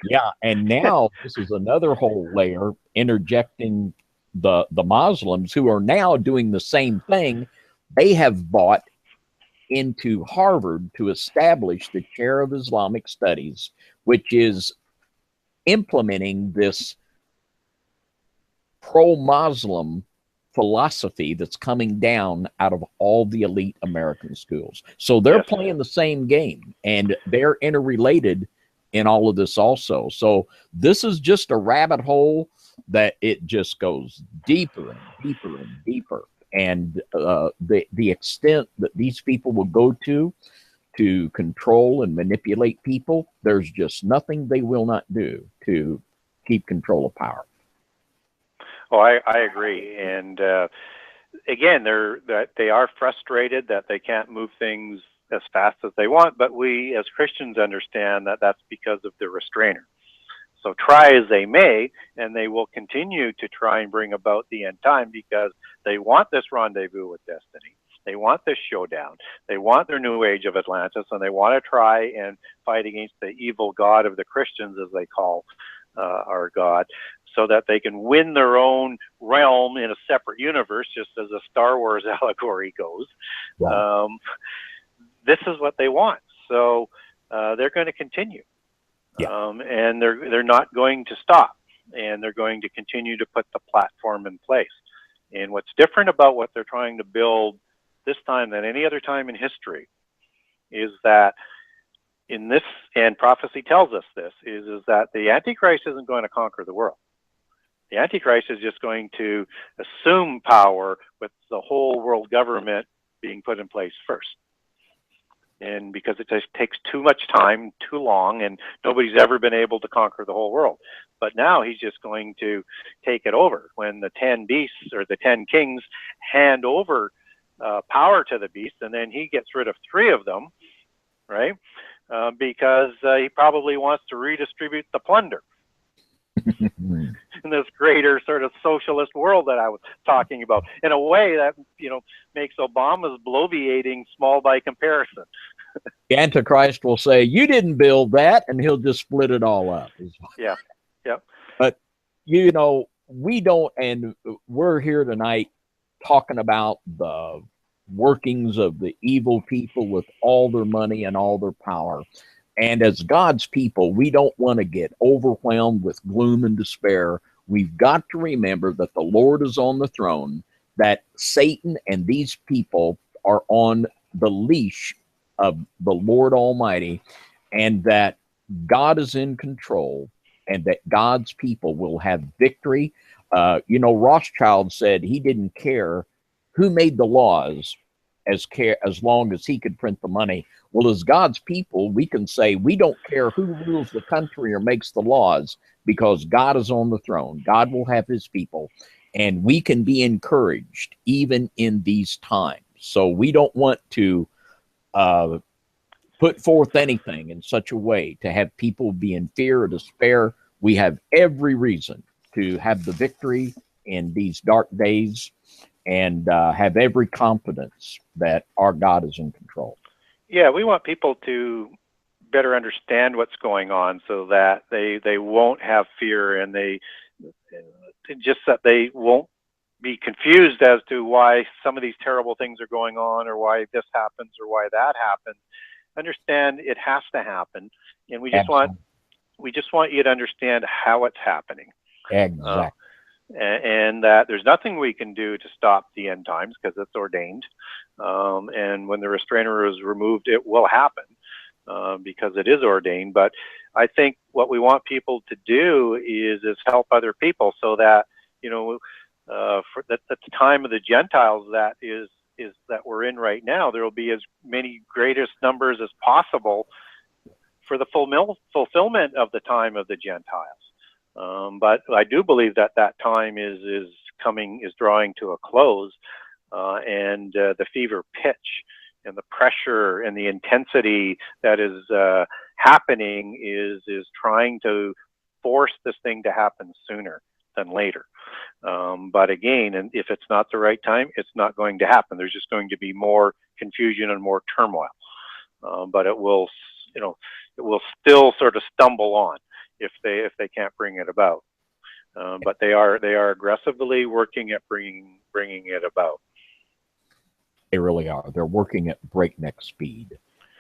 Yeah, and now this is another whole layer interjecting the Muslims who are now doing the same thing. They have bought into Harvard to establish the chair of Islamic studies, which is implementing this pro-Muslim philosophy that's coming down out of all the elite American schools. So they're playing the same game, and they're interrelated in all of this also. So this is just a rabbit hole that it just goes deeper and deeper and deeper. And the extent that these people will go to control and manipulate people, there's just nothing they will not do to keep control of power. Oh, I agree. And again, they are frustrated that they can't move things as fast as they want, but we as Christians understand that that's because of the restrainer. So try as they may, and they will continue to try and bring about the end time because they want this rendezvous with destiny. They want this showdown. They want their new age of Atlantis, and they want to try and fight against the evil God of the Christians, as they call our God, so that they can win their own realm in a separate universe, just as a Star Wars allegory goes. Wow. This is what they want. So they're going to continue. And they're not going to stop, and they're going to continue to put the platform in place. And what's different about what they're trying to build this time than any other time in history is that in this, and prophecy tells us this, is that the Antichrist isn't going to conquer the world. The Antichrist is just going to assume power with the whole world government being put in place first. And because it just takes too much time, too long, and nobody's ever been able to conquer the whole world. But now he's just going to take it over when the 10 beasts or the 10 kings hand over power to the beast, and then he gets rid of 3 of them, right? Because he probably wants to redistribute the plunder in this greater sort of socialist world that I was talking about, in a way that, you know, makes Obama's bloviating small by comparison. The Antichrist will say, "You didn't build that," and he'll just split it all up. Yeah, yeah. But, you know, we don't, and we're here tonight talking about the workings of the evil people with all their money and all their power. And as God's people, we don't want to get overwhelmed with gloom and despair. We've got to remember that the Lord is on the throne, that Satan and these people are on the leash of the Lord Almighty, and that God is in control, and that God's people will have victory. You know, Rothschild said he didn't care who made the laws as long as he could print the money. Well, as God's people, we can say we don't care who rules the country or makes the laws, because God is on the throne. God will have his people, and we can be encouraged even in these times. So we don't want to put forth anything in such a way to have people be in fear or despair. We have every reason to have the victory in these dark days, and have every confidence that our God is in control. Yeah, we want people to better understand what's going on, so that they won't have fear, and they just that they won't be confused as to why some of these terrible things are going on, or why this happens, or why that happens. Understand it has to happen, and we just want you to understand how it's happening. Exactly. And that there's nothing we can do to stop the end times, because it's ordained. And when the restrainer is removed, it will happen, because it is ordained. But I think what we want people to do is help other people, so that, you know, at the time of the Gentiles that that we're in right now, there will be as many greatest numbers as possible for the fulfillment of the time of the Gentiles. But I do believe that time is drawing to a close, and the fever pitch and the pressure and the intensity that is happening is trying to force this thing to happen sooner than later. But again, and if it's not the right time, it's not going to happen. There's just going to be more confusion and more turmoil. But it will, you know, it will still sort of stumble on if they can't bring it about. But they are aggressively working at bringing it about. They really are. They're working at breakneck speed.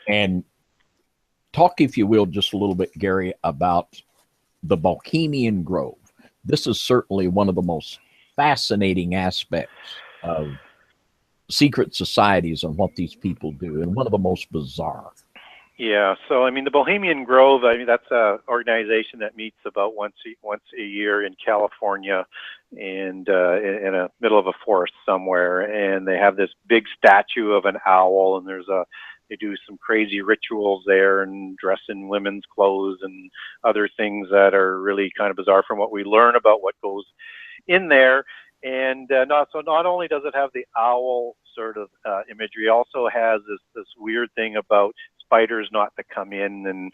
And talk, if you will, just a little bit, Gary, about the Bohemian Grove. This is certainly one of the most fascinating aspects of secret societies and what these people do, and one of the most bizarre. Yeah, so I mean, the Bohemian Grove, I mean, that's an organization that meets about once a year in California, and in the middle of a forest somewhere, and they have this big statue of an owl, and they do some crazy rituals there, and dress in women's clothes and other things that are really kind of bizarre from what we learn about what goes in there. And not only does it have the owl sort of imagery, it also has this weird thing about spiders not to come in,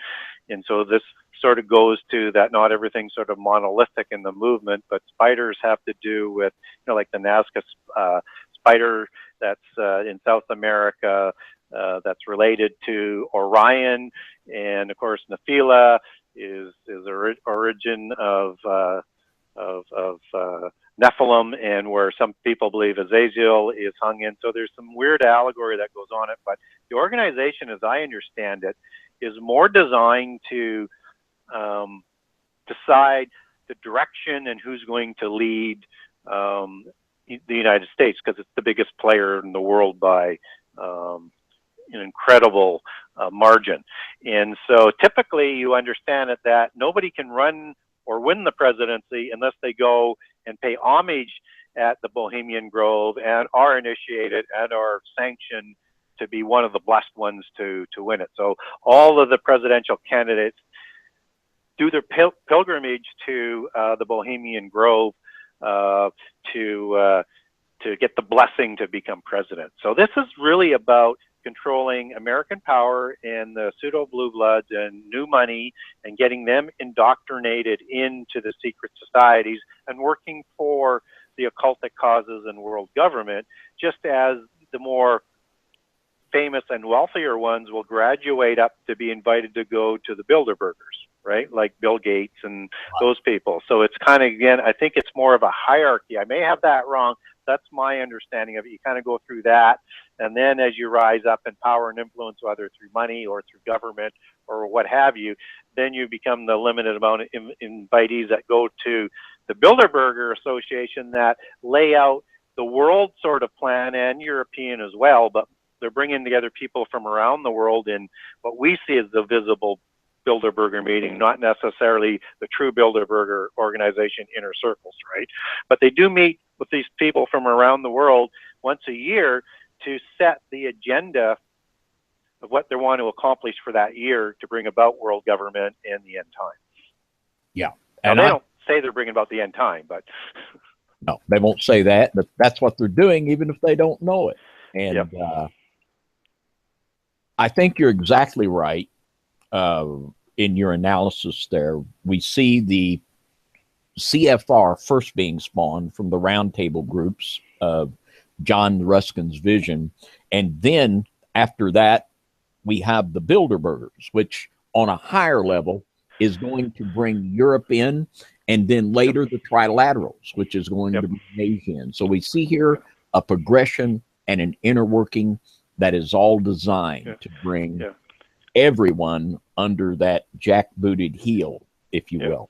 and so this sort of goes to that not everything's sort of monolithic in the movement, but spiders have to do with, you know, like the Nazca spider that's in South America, that's related to Orion, and of course Nephila is origin of Nephilim, and where some people believe Azazel is hung in. So there's some weird allegory that goes on it, but the organization, as I understand it, is more designed to decide the direction and who's going to lead the United States, because it's the biggest player in the world by an incredible margin. And so typically you understand it that nobody can run or win the presidency unless they go and pay homage at the Bohemian Grove and are initiated and are sanctioned to be one of the blessed ones to win it. So all of the presidential candidates do their pilgrimage to the Bohemian Grove to get the blessing to become president. So this is really about controlling American power and the pseudo blue bloods and new money, and getting them indoctrinated into the secret societies and working for the occultic causes and world government, just as the more famous and wealthier ones will graduate up to be invited to go to the Bilderbergers, right? Like Bill Gates and those people. So it's kind of, again, I think it's more of a hierarchy. I may have that wrong. That's my understanding of it. You kind of go through that, and then as you rise up in power and influence, whether through money or through government or what have you, then you become the limited amount of invitees that go to the Bilderberger Association that lay out the world sort of plan, and European as well, but they're bringing together people from around the world in what we see as the visible Bilderberger meeting, not necessarily the true Bilderberger organization inner circles, right? But they do meet with these people from around the world once a year to set the agenda of what they want to accomplish for that year to bring about world government and the end time. Yeah. And they don't say they're bringing about the end time, but no, they won't say that, but that's what they're doing, even if they don't know it. And I think you're exactly right in your analysis there. We see the CFR first being spawned from the roundtable groups of John Ruskin's vision. And then after that, we have the Bilderbergers, which on a higher level is going to bring Europe in, and then later the trilaterals, which is going to bring Asia in. So we see here a progression and an inner working that is all designed to bring everyone under that jackbooted heel, if you will.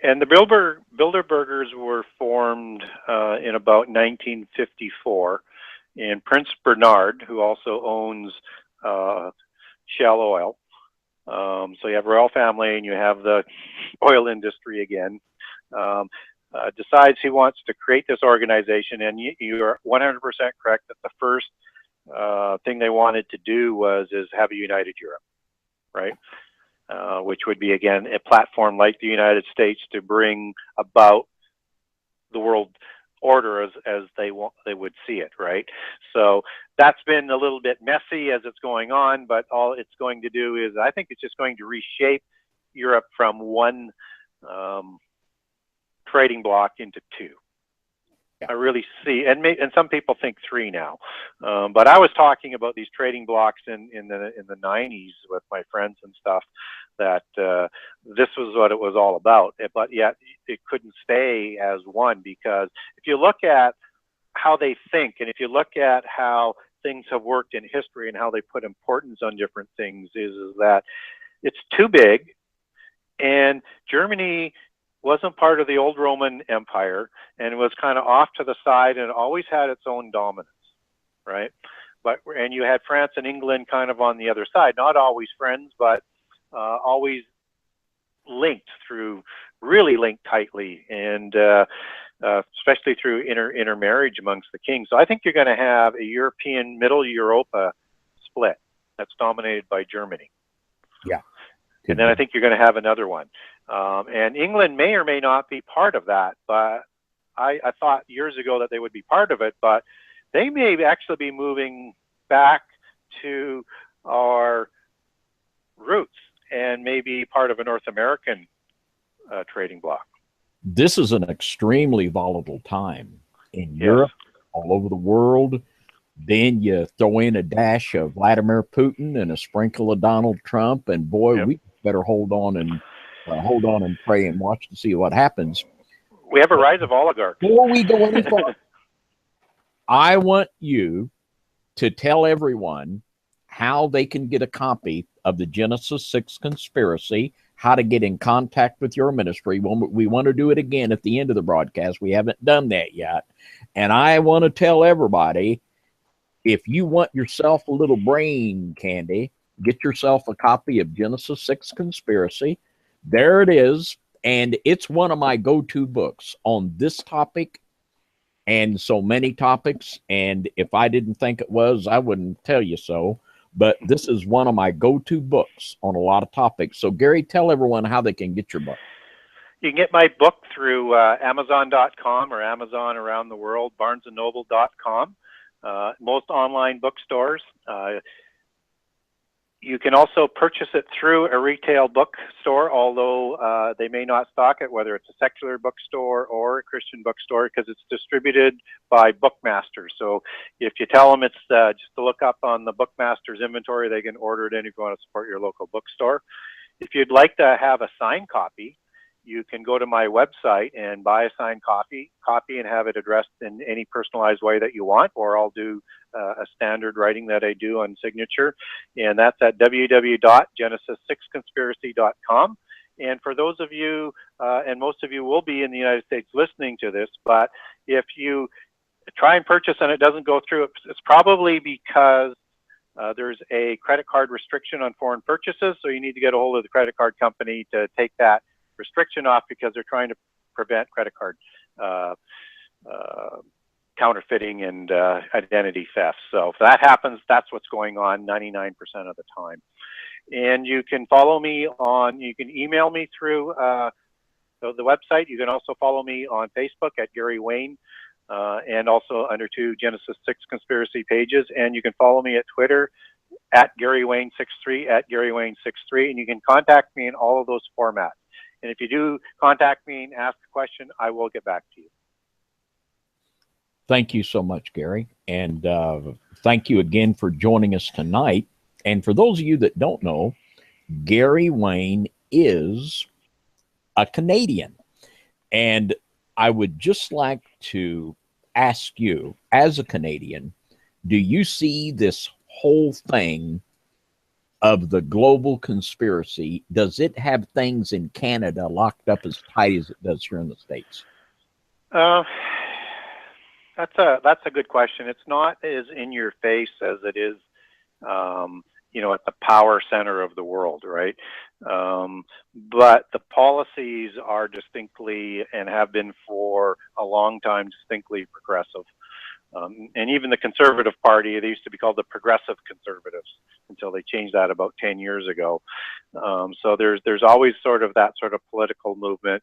And the Bilderbergers were formed in about 1954. And Prince Bernard, who also owns Shell Oil. So you have royal family and you have the oil industry again. Decides he wants to create this organization, and you are 100% correct that the first thing they wanted to do is have a united Europe, right? Which would be, again, a platform like the United States to bring about the world order as they would see it, right? So that's been a little bit messy as it's going on, but all it's going to do is, I think it's just going to reshape Europe from one trading bloc into two. I really see, and some people think three now, but I was talking about these trading blocks in the 90s with my friends and stuff, that this was what it was all about. But yet it couldn't stay as one, because if you look at how they think, and if you look at how things have worked in history and how they put importance on different things, is that it's too big, and Germany wasn't part of the old Roman Empire, and it was kind of off to the side, and it always had its own dominance, right? And you had France and England kind of on the other side, not always friends, but always really linked tightly, and especially through intermarriage amongst the kings. So I think you're going to have a European, Middle Europa split that's dominated by Germany. Yeah. And then I think you're going to have another one. And England may or may not be part of that, but I thought years ago that they would be part of it, but they may actually be moving back to our roots and maybe part of a North American trading bloc. This is an extremely volatile time in Europe, all over the world. Then you throw in a dash of Vladimir Putin and a sprinkle of Donald Trump, and boy, we better hold on and pray and watch to see what happens. We have a rise of oligarchs. Before we go any further, I want you to tell everyone how they can get a copy of the Genesis 6 Conspiracy, how to get in contact with your ministry. We want to do it again at the end of the broadcast. We haven't done that yet. And I want to tell everybody, if you want yourself a little brain candy, get yourself a copy of Genesis 6 Conspiracy. There it is. And it's one of my go-to books on this topic and so many topics. And if I didn't think it was, I wouldn't tell you so. But this is one of my go-to books on a lot of topics. So, Gary, tell everyone how they can get your book. You can get my book through Amazon.com or Amazon around the world, BarnesandNoble.com, most online bookstores. You can also purchase it through a retail bookstore, although they may not stock it, whether it's a secular bookstore or a Christian bookstore, because it's distributed by Bookmasters. So if you tell them it's just to look up on the Bookmasters inventory, they can order it in if you want to support your local bookstore. If you'd like to have a signed copy, you can go to my website and buy a signed copy and have it addressed in any personalized way that you want, or I'll do a standard writing that I do on signature, and that's at www.genesis6conspiracy.com. And for those of you, and most of you will be in the United States listening to this, but if you try and purchase and it doesn't go through, it's probably because there's a credit card restriction on foreign purchases, so you need to get a hold of the credit card company to take that restriction off, because they're trying to prevent credit card counterfeiting and identity theft. So if that happens, that's what's going on 99% of the time. And you can follow me you can email me through the website. You can also follow me on Facebook at Gary Wayne, and also under two Genesis 6 Conspiracy pages. And you can follow me at Twitter at Gary Wayne 63, at Gary Wayne 63, and you can contact me in all of those formats. And if you do contact me and ask a question, I will get back to you. Thank you so much, Gary. And thank you again for joining us tonight. And for those of you that don't know, Gary Wayne is a Canadian. And I would just like to ask you, as a Canadian, do you see this whole thing of the global conspiracy? Does it have things in Canada locked up as tight as it does here in the States? Uh, that's a good question. It's not as in your face as it is, at the power center of the world, right? But the policies are distinctly, and have been for a long time, distinctly progressive. And even the Conservative Party, they used to be called the Progressive Conservatives until they changed that about 10 years ago. So there's always sort of that sort of political movement.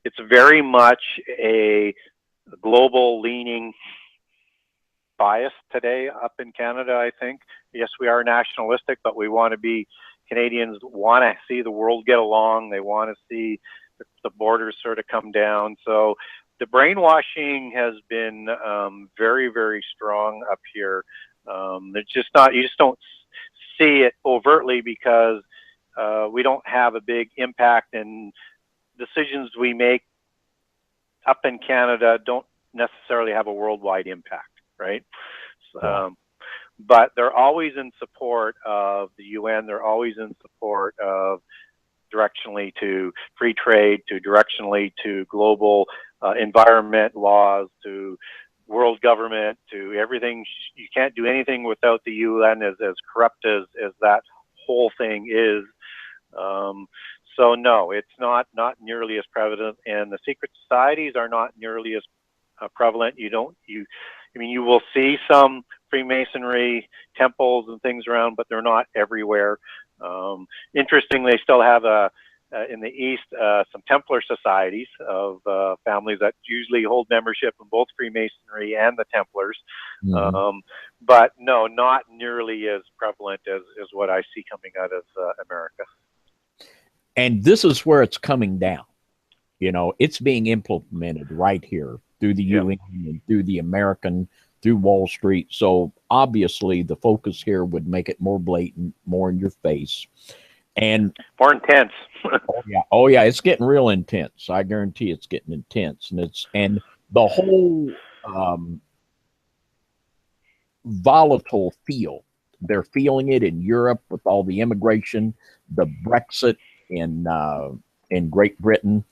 It's very much a global leaning bias today up in Canada, I think. Yes, we are nationalistic, but we want to be, Canadians want to see the world get along. They want to see the borders sort of come down. So the brainwashing has been very, very strong up here. It's just not, you just don't see it overtly because we don't have a big impact, and decisions we make up in Canada don't necessarily have a worldwide impact, right? But they're always in support of the UN. They're always in support of directionally to free trade, to directionally to global environment laws, to world government, to everything. You can't do anything without the UN, as corrupt as that whole thing is. So no, it's not nearly as prevalent, and the secret societies are not nearly as prevalent. You will see some Freemasonry temples and things around, but they're not everywhere. Interestingly, they still have in the East some Templar societies of families that usually hold membership in both Freemasonry and the Templars. Mm-hmm. But no, not nearly as prevalent as what I see coming out of America. And this is where it's coming down. It's being implemented right here through the UN and through the American, through Wall Street. So obviously the focus here would make it more blatant, more in your face, and more intense. Oh yeah, it's getting real intense. I guarantee it's getting intense, and the whole volatile feel. They're feeling it in Europe with all the immigration, the Brexit in Great Britain,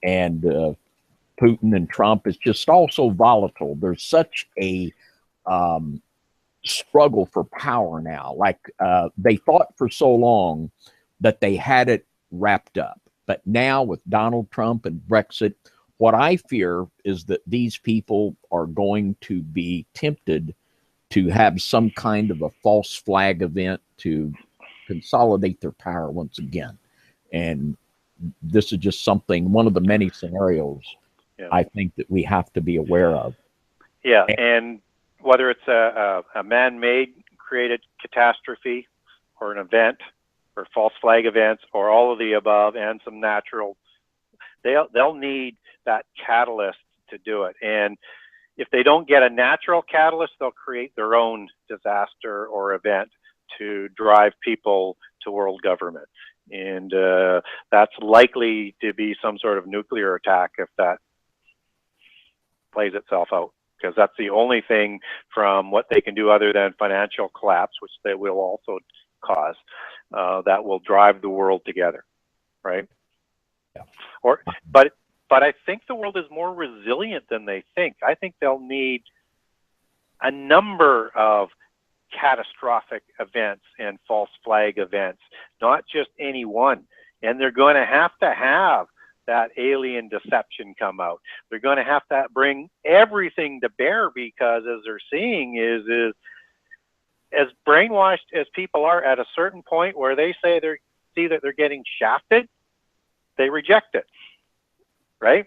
and Putin and Trump. Is just also volatile. There's such a struggle for power now. Like they thought for so long that they had it wrapped up, but now with Donald Trump and Brexit, what I fear is that these people are going to be tempted to have some kind of a false flag event to consolidate their power once again. And this is just something, one of the many scenarios I think that we have to be aware of. Yeah, and whether it's a man-made created catastrophe or an event or false flag events or all of the above and some natural, they'll need that catalyst to do it. And if they don't get a natural catalyst, they'll create their own disaster or event to drive people to world government. And that's likely to be some sort of nuclear attack if that plays itself out, because that's the only thing from what they can do other than financial collapse, which they will also cause, that will drive the world together, right? Yeah. But I think the world is more resilient than they think. I think they'll need a number of catastrophic events and false flag events, not just any one. And they're going to have that alien deception come out. They're going to have to bring everything to bear, because as they're seeing is as brainwashed as people are, at a certain point where they see that they're getting shafted, they reject it, right?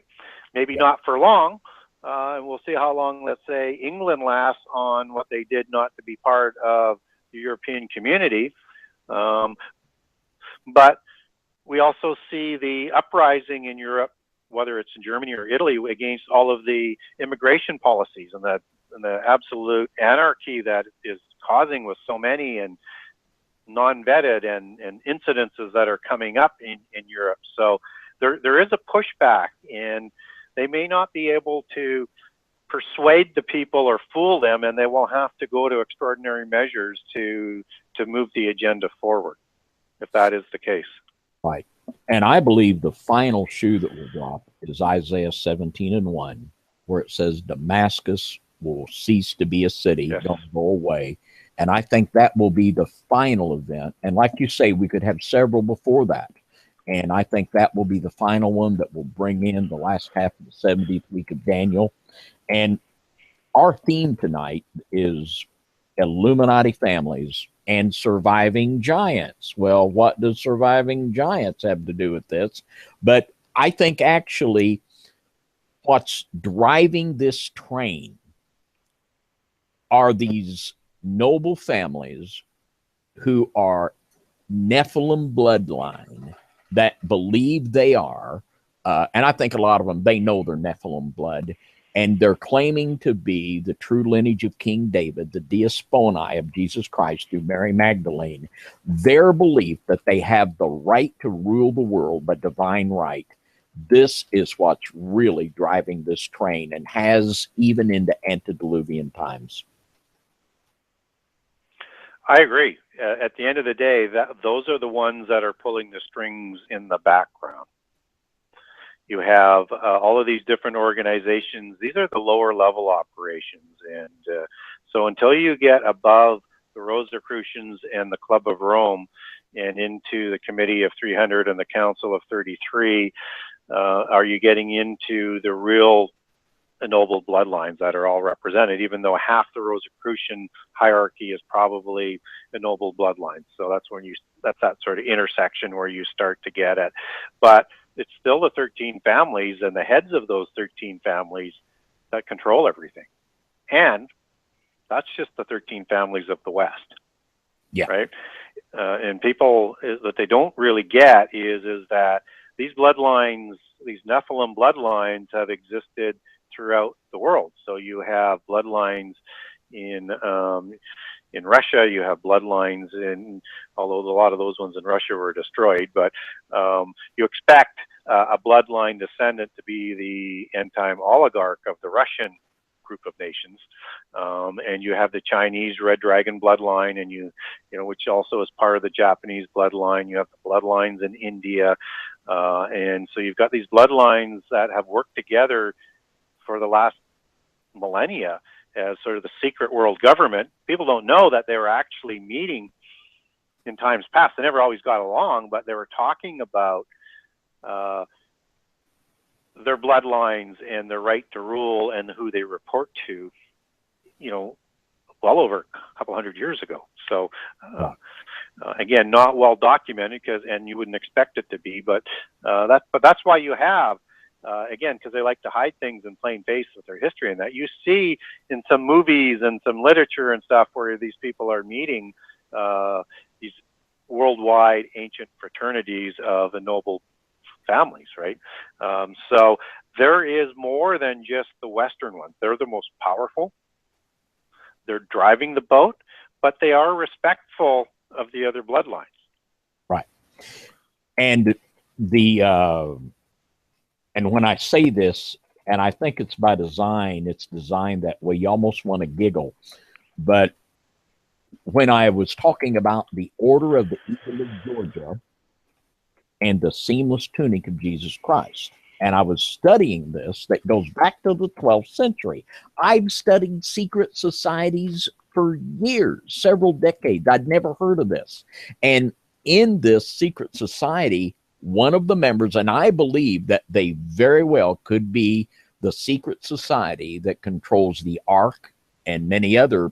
Maybe not for long. And we'll see how long, let's say, England lasts on what they did not to be part of the European community. But we also see the uprising in Europe, whether it's in Germany or Italy, against all of the immigration policies and the absolute anarchy that is causing with so many, and non-vetted and incidences that are coming up in Europe. So there is a pushback, and they may not be able to persuade the people or fool them, and they will have to go to extraordinary measures to move the agenda forward, if that is the case. Right. And I believe the final shoe that will drop is Isaiah 17:1, where it says Damascus will cease to be a city, Yes. don't go away. And I think that will be the final event. And like you say, we could have several before that. And I think that will be the final one that will bring in the last half of the 70th week of Daniel. And our theme tonight is Illuminati families and surviving giants. Well, what does surviving giants have to do with this? But I think actually what's driving this train are these noble families who are Nephilim bloodline that believe they are, and I think a lot of them, they know they're Nephilim blood, and they're claiming to be the true lineage of King David, the diasponi of Jesus Christ through Mary Magdalene. Their belief that they have the right to rule the world by divine right, this is what's really driving this train, and has even into antediluvian times. I agree. At the end of the day, those are the ones that are pulling the strings in the background. You have all of these different organizations. These are the lower level operations. And so until you get above the Rosicrucians and the Club of Rome and into the Committee of 300 and the Council of 33, are you getting into the real ennobled bloodlines that are all represented, even though half the Rosicrucian hierarchy is probably ennobled bloodlines. So that's that sort of intersection where you start to get it. But it's still the 13 families and the heads of those 13 families that control everything. And that's just the 13 families of the West. Yeah. Right. And people, that they don't really get is that these bloodlines, these Nephilim bloodlines, have existed throughout the world. So you have bloodlines in Russia, you have bloodlines in, although a lot of those ones in Russia were destroyed, but you expect a bloodline descendant to be the end-time oligarch of the Russian group of nations. And you have the Chinese Red Dragon bloodline, and you know, which also is part of the Japanese bloodline. You have the bloodlines in India. And so you've got these bloodlines that have worked together for the last millennia as sort of the secret world government. People don't know that they were actually meeting in times past. They never always got along, but they were talking about their bloodlines and their right to rule and who they report to, you know, well over a couple hundred years ago. So again, not well documented, and you wouldn't expect it to be, but that's why you have, again, because they like to hide things in plain face with their history, and that you see in some movies and some literature and stuff where these people are meeting these worldwide ancient fraternities of ennobled families, right? So there is more than just the Western ones. They're the most powerful. They're driving the boat, but they are respectful of the other bloodlines. Right. And and when I say this, and I think it's by design, it's designed that way, you almost want to giggle. But when I was talking about the Order of the Eagle of Georgia and the seamless tunic of Jesus Christ, and I was studying this, that goes back to the 12th century. I've studied secret societies for years, several decades. I'd never heard of this. And in this secret society, one of the members, and I believe that they very well could be the secret society that controls the Ark and many other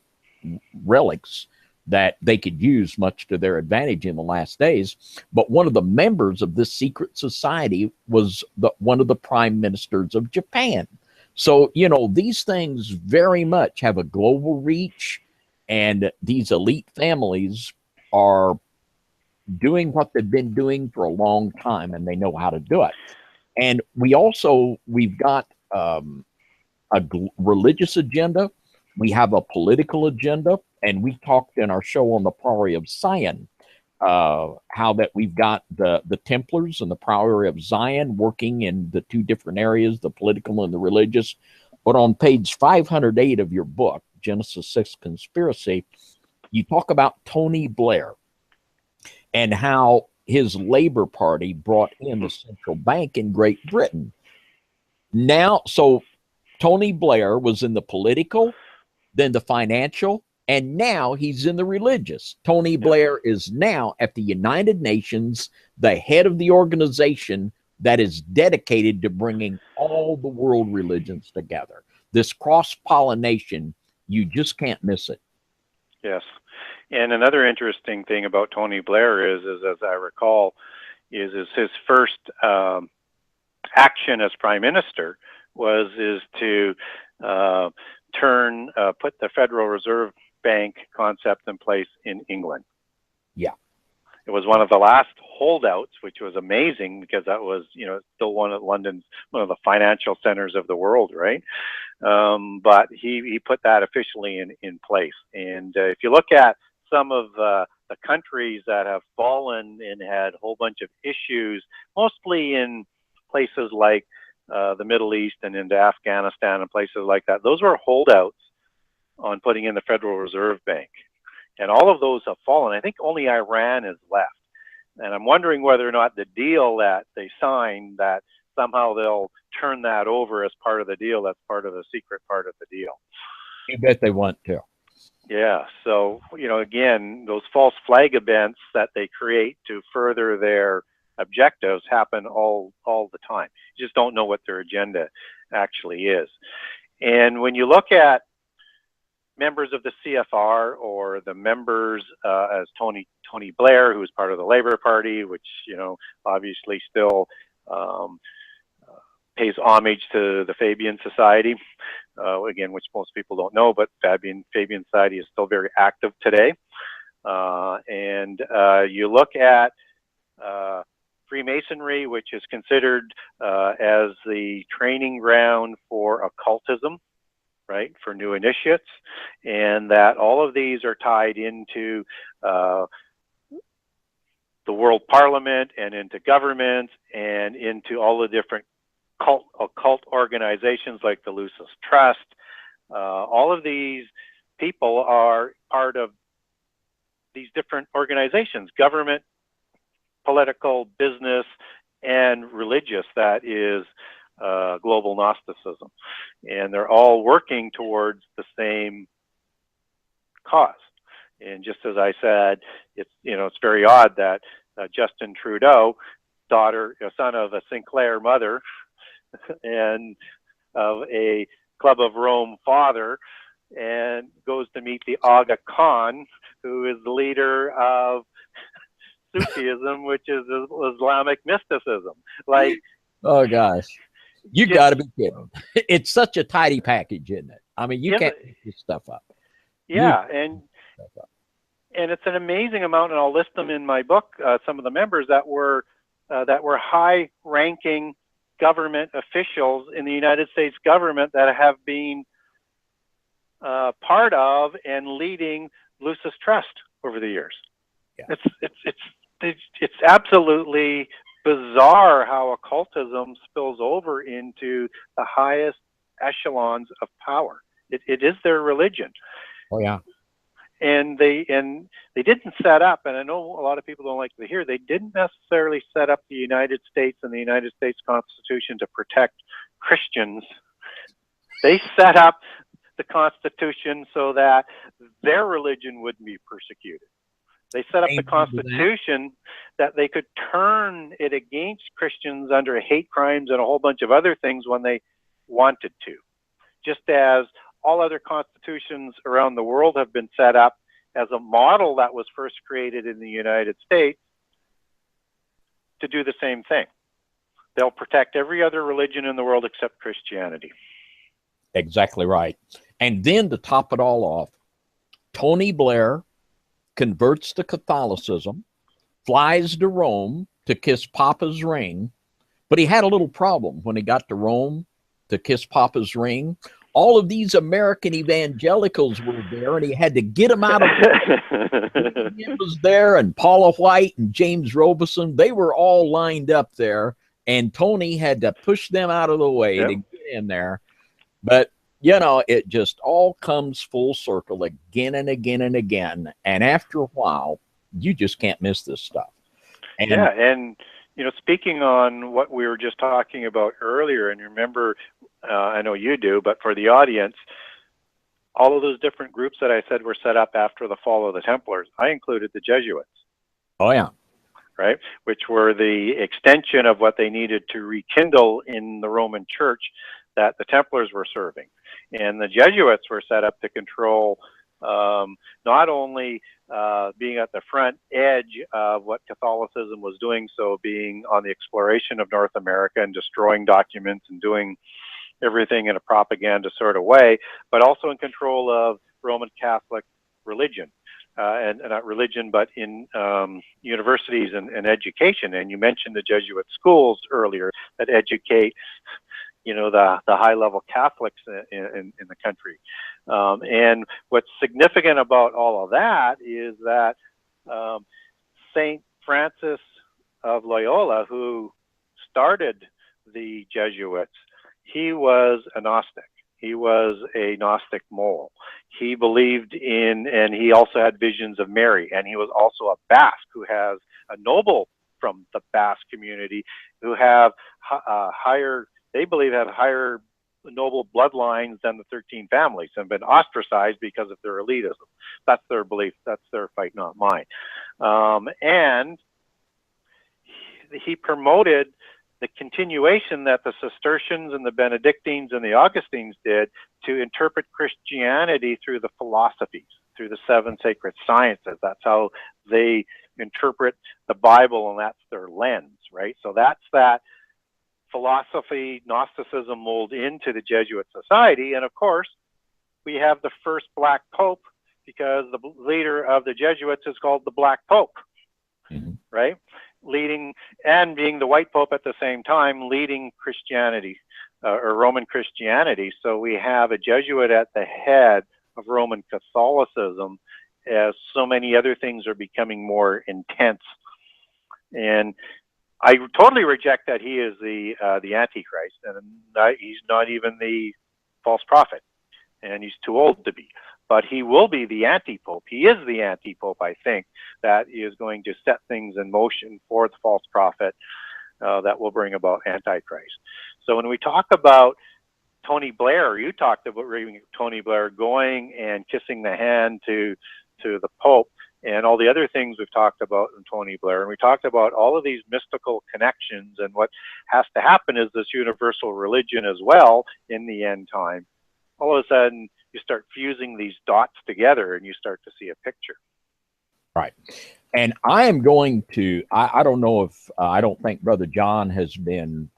relics that they could use much to their advantage in the last days. But one of the members of this secret society was one of the prime ministers of Japan. So, you know, these things very much have a global reach, and these elite families are doing what they've been doing for a long time, and they know how to do it. And we've got a religious agenda, we have a political agenda, and we talked in our show on the Prairie of Sion how that we've got the Templars and the Priory of Zion working in the two different areas, the political and the religious. But on page 508 of your book, Genesis 6 Conspiracy, you talk about Tony Blair and how his Labor Party brought in the central bank in Great Britain. Now, so Tony Blair was in the political, then the financial, and now he's in the religious. Tony Blair is now at the United Nations, the head of the organization that is dedicated to bringing all the world religions together. This cross-pollination, you just can't miss it. Yes. And another interesting thing about Tony Blair is as I recall, is his first action as prime minister is to put the Federal Reserve Bank concept in place in England. Yeah. It was one of the last holdouts, which was amazing because that was, still one of the financial centers of the world, right? But he put that officially in place. And if you look at some of the countries that have fallen and had a whole bunch of issues, mostly in places like the Middle East and into Afghanistan and places like that, those were holdouts on putting in the Federal Reserve Bank. And all of those have fallen. I think only Iran is left. And I'm wondering whether or not the deal that they signed, that somehow they'll turn that over as part of the deal. That's part of the secret part of the deal. You bet they want to. Yeah. So, again, those false flag events that they create to further their objectives happen all the time. You just don't know what their agenda actually is. And when you look at members of the CFR or the members as Tony Blair, who is part of the Labor Party, which, obviously still pays homage to the Fabian Society, again, which most people don't know, but Fabian Society is still very active today. And you look at Freemasonry, which is considered as the training ground for occultism, right, for new initiates, and that all of these are tied into the World Parliament and into government and into all the different occult organizations like the Lucis Trust. All of these people are part of these different organizations, government, political, business, and religious, that is global Gnosticism. And they're all working towards the same cause. And just as I said, it's very odd that Justin Trudeau, son of a Sinclair mother and of a Club of Rome father, and goes to meet the Aga Khan, who is the leader of Sufism, which is Islamic mysticism. Like, oh gosh, you got to be kidding! It's such a tidy package, isn't it? I mean, you can't make this stuff up. Yeah, and it's an amazing amount, and I'll list them in my book. Some of the members that were high-ranking government officials in the United States government that have been part of and leading Lucis Trust over the years. Yeah. It's absolutely bizarre how occultism spills over into the highest echelons of power. It is their religion. Oh yeah. And they didn't set up, and I know a lot of people don't like to hear, they didn't necessarily set up the United States and the United States Constitution to protect Christians. They set up the Constitution so that their religion wouldn't be persecuted. They set up the Constitution that they could turn it against Christians under hate crimes and a whole bunch of other things when they wanted to. Just as all other constitutions around the world have been set up as a model that was first created in the United States to do the same thing. They'll protect every other religion in the world except Christianity. Exactly right. And then to top it all off, Tony Blair converts to Catholicism, flies to Rome to kiss Papa's ring, but he had a little problem when he got to Rome to kiss Papa's ring. all of these American evangelicals were there, and he had to get them out of the He was there, and Paula White and James Robeson, they were all lined up there, and Tony had to push them out of the way to get in there. But, you know, it just all comes full circle again and again and again. And after a while, you just can't miss this stuff. And, yeah, and, you know, speaking on what we were just talking about earlier, and remember, I know you do, but for the audience, all of those different groups that I said were set up after the fall of the Templars, I included the Jesuits. Oh, yeah. Right? Which were the extension of what they needed to rekindle in the Roman Church that the Templars were serving. And the Jesuits were set up to control not only being at the front edge of what Catholicism was doing, so being on the exploration of North America and destroying documents and doing everything in a propaganda sort of way, but also in control of Roman Catholic religion. And not religion, but in universities and education. And you mentioned the Jesuit schools earlier that educate, you know, the high-level Catholics in the country. And what's significant about all of that is that Saint Francis of Loyola, who started the Jesuits, he was a Gnostic. He was a Gnostic mole. He believed in, and he also had visions of Mary, and he was also a Basque who has a noble from the Basque community who have higher, they believe have higher noble bloodlines than the 13 families and been ostracized because of their elitism. That's their belief. That's their fight, not mine. And he promoted the continuation that the Cistercians and the Benedictines and the Augustines did to interpret Christianity through the philosophies, through the 7 sacred sciences. That's how they interpret the Bible, and that's their lens, right? So that's that philosophy, Gnosticism mold into the Jesuit society. And of course, we have the first Black Pope because the leader of the Jesuits is called the Black Pope, right? Leading and being the white pope at the same time, leading Christianity or Roman Christianity. So we have a Jesuit at the head of Roman Catholicism as so many other things are becoming more intense. And I totally reject that he is the Antichrist, and he's not even the false prophet, and he's too old to be. But he will be the anti-pope. He is the anti-pope, I think, that is going to set things in motion for the false prophet that will bring about Antichrist. So when we talk about Tony Blair, you talked about Tony Blair going and kissing the hand to the Pope and all the other things we've talked about in Tony Blair. And we talked about all of these mystical connections, and what has to happen is this universal religion as well in the end time. All of a sudden, you start fusing these dots together and you start to see a picture. Right. And I am going to, I don't know if, I don't think Brother John has been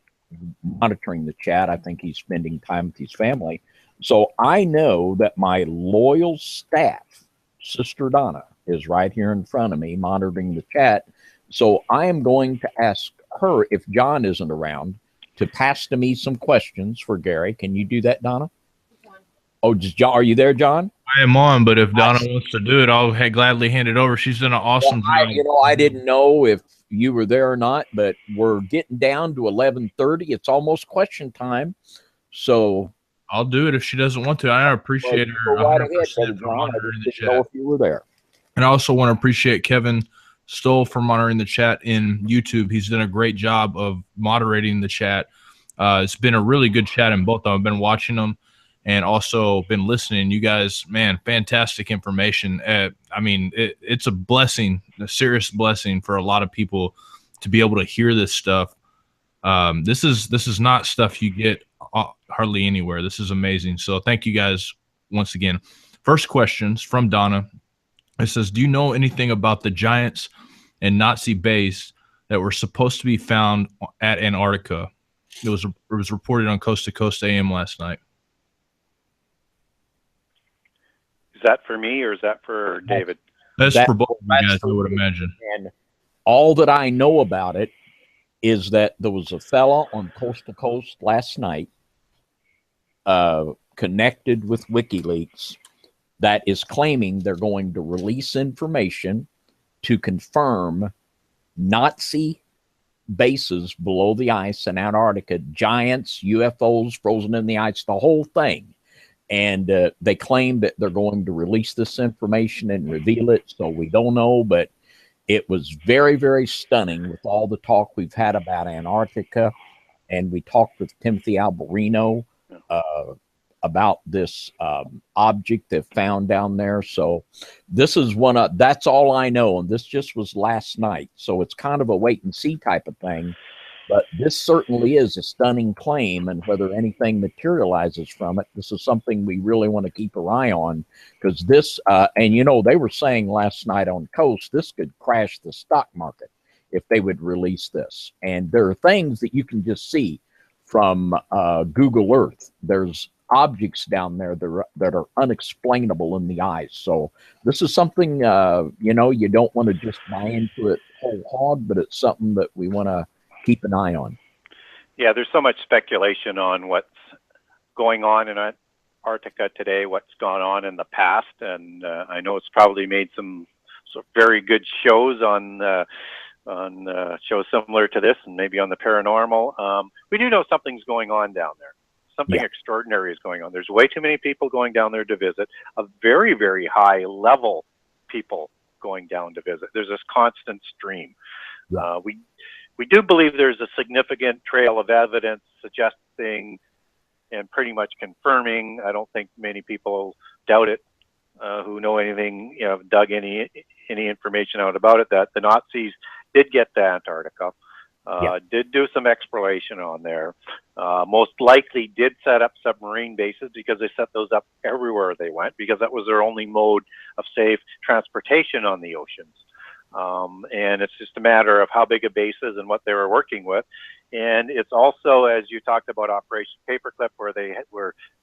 monitoring the chat. I think he's spending time with his family. So I know that my loyal staff, Sister Donna, is right here in front of me monitoring the chat. So I am going to ask her, if John isn't around, to pass to me some questions for Gary. Can you do that, Donna? Oh, John, are you there, John? I am on, but if Donna wants to do it, I'll gladly hand it over. She's done an awesome job. I didn't know if you were there or not, but we're getting down to 11:30. It's almost question time. So I'll do it if she doesn't want to. I appreciate her. Go right ahead, Brother John. I just didn't know if you were there. And I also want to appreciate Kevin Stoll for monitoring the chat in YouTube. He's done a great job of moderating the chat. It's been a really good chat in both of them. I've been watching them and also been listening. You guys, man, fantastic information. I mean, it's a blessing, a serious blessing for a lot of people to be able to hear this stuff. This is not stuff you get hardly anywhere. This is amazing. So thank you guys once again. First questions from Donna. It says, do you know anything about the giants and Nazi base that were supposed to be found at Antarctica? It was reported on Coast to Coast AM last night. Is that for me or is that for David? That's for both of you guys, I would imagine. And all that I know about it is that there was a fella on Coast to Coast last night connected with WikiLeaks that is claiming they're going to release information to confirm Nazi bases below the ice in Antarctica, giants, UFOs frozen in the ice, the whole thing. And they claim that they're going to release this information and reveal it. So we don't know, but it was very, very stunning with all the talk we've had about Antarctica. And we talked with Timothy Alberino about this object they found down there. So this is that's all I know. And this just was last night. So it's kind of a wait and see type of thing. But this certainly is a stunning claim, and whether anything materializes from it, this is something we really want to keep an eye on, because this, and you know, they were saying last night on Coast, this could crash the stock market if they would release this. And there are things that you can just see from Google Earth. There's objects down there that are unexplainable in the eyes. So this is something, you know, you don't want to just buy into it whole hog, but it's something that we want to keep an eye on. Yeah, there's so much speculation on what's going on in Antarctica today, what's gone on in the past, and I know it's probably made some very good shows on shows similar to this, and maybe on the paranormal. We do know something's going on down there. Something extraordinary is going on. There's way too many people going down there to visit. A very, very high level people going down to visit. There's this constant stream. Yeah. We do believe there's a significant trail of evidence suggesting and pretty much confirming. I don't think many people doubt it who know anything, you know, dug any information out about it, that the Nazis did get to Antarctica, did do some exploration on there, most likely did set up submarine bases, because they set those up everywhere they went, because that was their only mode of safe transportation on the oceans. And it's just a matter of how big a base is and what they were working with. And it's also, as you talked about Operation Paperclip, where the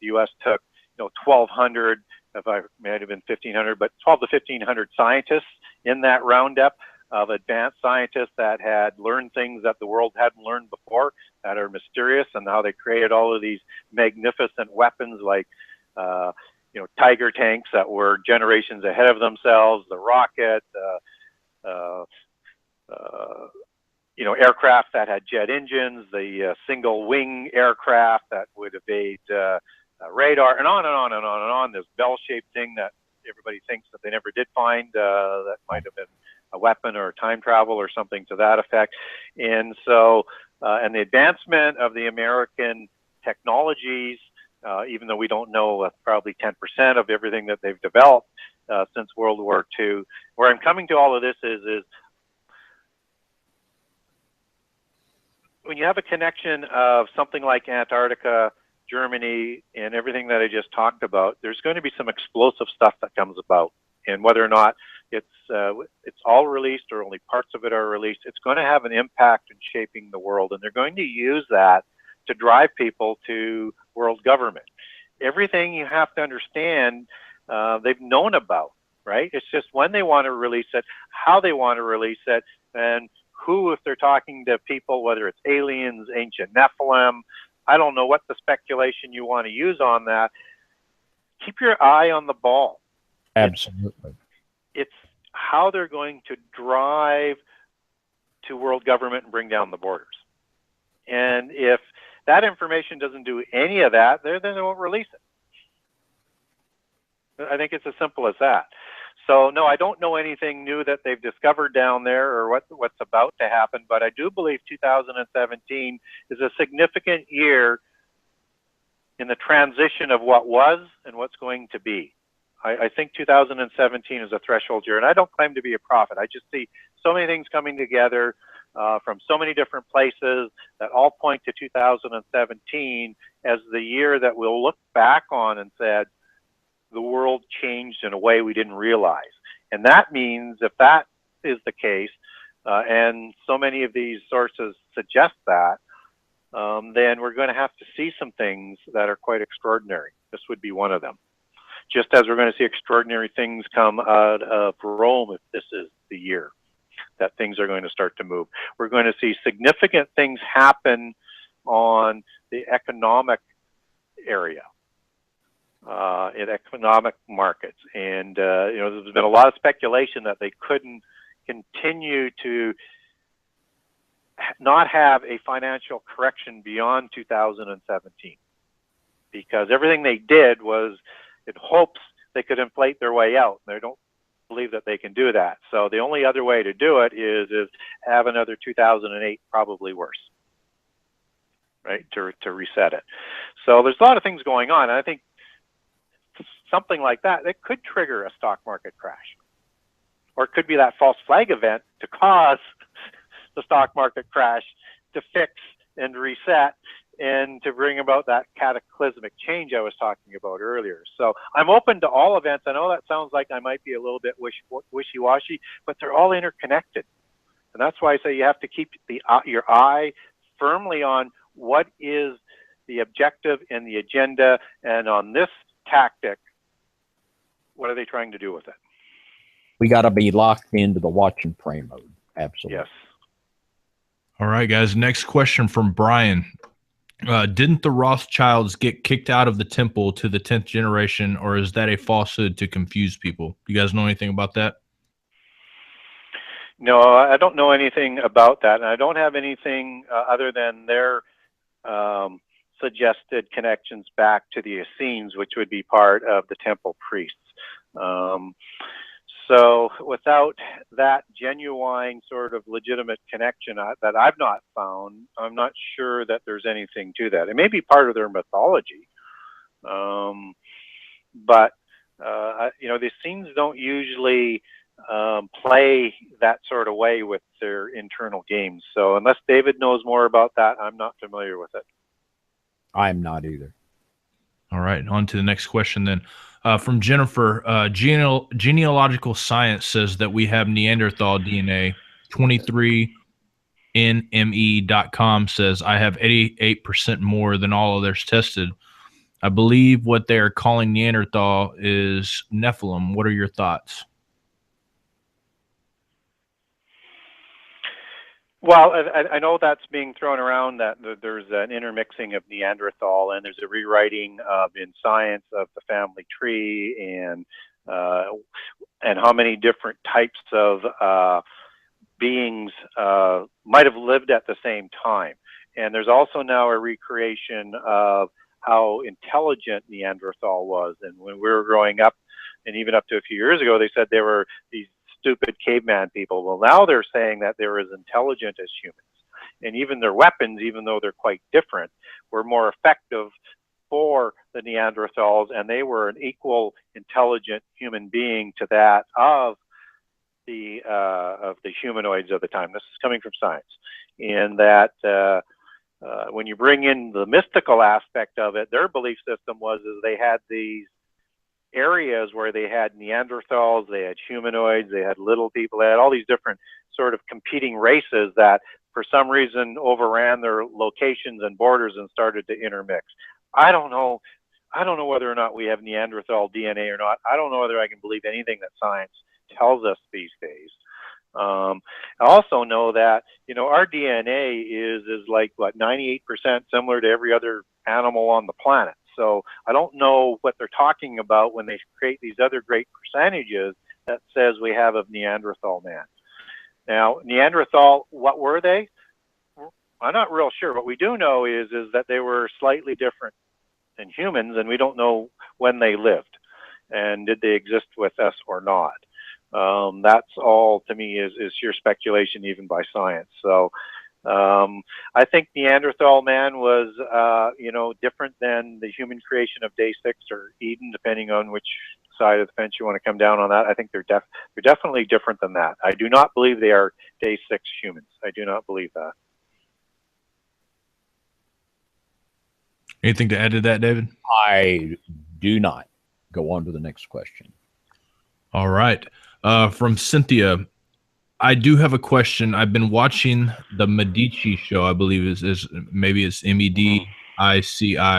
U.S. took, you know, 1,200, if I might have been 1,500, but 12 to 1,500 scientists in that roundup of advanced scientists that had learned things that the world hadn't learned before, that are mysterious, and how they created all of these magnificent weapons like, you know, Tiger tanks that were generations ahead of themselves, the rocket, you know, aircraft that had jet engines, the single wing aircraft that would evade radar, and on and on and on and on. This bell-shaped thing that everybody thinks that they never did find, that might have been a weapon or time travel or something to that effect. And so, and the advancement of the American technologies, even though we don't know probably 10% of everything that they've developed since World War II. Where I'm coming to all of this is when you have a connection of something like Antarctica, Germany, and everything that I just talked about, there's going to be some explosive stuff that comes about. And whether or not it's all released or only parts of it are released, it's going to have an impact in shaping the world. And they're going to use that to drive people to world government. Everything you have to understand, they've known about, right? It's just when they want to release it, how they want to release it, and who, if they're talking to people, whether it's aliens, ancient Nephilim, I don't know what the speculation you want to use on that. Keep your eye on the ball. Absolutely. It's how they're going to drive to world government and bring down the borders. And if that information doesn't do any of that, then they won't release it. I think it's as simple as that. So no, I don't know anything new that they've discovered down there or what's about to happen, but I do believe 2017 is a significant year in the transition of what was and what's going to be. I think 2017 is a threshold year, and I don't claim to be a prophet. I just see so many things coming together from so many different places that all point to 2017 as the year that we'll look back on and said, the world changed in a way we didn't realize. And that means if that is the case, and so many of these sources suggest that, then we're going to have to see some things that are quite extraordinary. This would be one of them. Just as we're going to see extraordinary things come out of Rome if this is the year that things are going to start to move. We're going to see significant things happen on the economic area. in economic markets. And, there's been a lot of speculation that they couldn't continue to not have a financial correction beyond 2017, because everything they did was in hopes they could inflate their way out. They don't believe that they can do that. So the only other way to do it is have another 2008, probably worse, right, to reset it. So there's a lot of things going on. And I think something like that could trigger a stock market crash, or it could be that false flag event to cause the stock market crash, to fix and reset and to bring about that cataclysmic change I was talking about earlier. So I'm open to all events. I know that sounds like I might be a little bit wishy-washy, but they're all interconnected. And that's why I say you have to keep your eye firmly on what is the objective and the agenda, and on this tactic, what are they trying to do with it? We got to be locked into the watch and pray mode. Absolutely. Yes. All right, guys. Next question from Brian. Didn't the Rothschilds get kicked out of the temple to the 10th generation, or is that a falsehood to confuse people? You guys know anything about that? No, I don't know anything about that. And I don't have anything other than their suggested connections back to the Essenes, which would be part of the temple priests. So without that genuine sort of legitimate connection that I've not found, I'm not sure that there's anything to that. It may be part of their mythology, but the Essenes don't usually play that sort of way with their internal games. So unless David knows more about that, I'm not familiar with it. I'm not either. All right, on to the next question then. From Jennifer, genealogical science says that we have Neanderthal DNA. 23nme.com says I have 88% more than all others tested. I believe what they are calling Neanderthal is Nephilim. What are your thoughts? Well, I know that's being thrown around, that there's an intermixing of Neanderthal, and there's a rewriting in science of the family tree, and how many different types of beings might have lived at the same time. And there's also now a recreation of how intelligent Neanderthal was. And when we were growing up, and even up to a few years ago, they said they were these stupid caveman people. Well, now they're saying that they're as intelligent as humans. And even their weapons, even though they're quite different, were more effective for the Neanderthals, and they were an equal intelligent human being to that of the humanoids of the time. This is coming from science. And that when you bring in the mystical aspect of it, their belief system was they had these areas where they had Neanderthals, they had humanoids, they had little people, they had all these different sort of competing races that for some reason overran their locations and borders and started to intermix. I don't know whether or not we have Neanderthal DNA or not. I don't know whether I can believe anything that science tells us these days. I also know that, our DNA is like, 98% similar to every other animal on the planet. So I don't know what they're talking about when they create these other great percentages that says we have of Neanderthal man. Now, Neanderthal, what were they? I'm not real sure. What we do know is that they were slightly different than humans, and we don't know when they lived and did they exist with us or not. That's all, to me, is sheer speculation, even by science. So I think Neanderthal man was, different than the human creation of day 6 or Eden, depending on which side of the fence you want to come down on that. I think they're definitely different than that. I do not believe they are day 6 humans. I do not believe that. Anything to add to that, David? I do not. Go on to the next question. All right. From Cynthia, I do have a question. I've been watching the Medici show. I believe is maybe it's Medici. I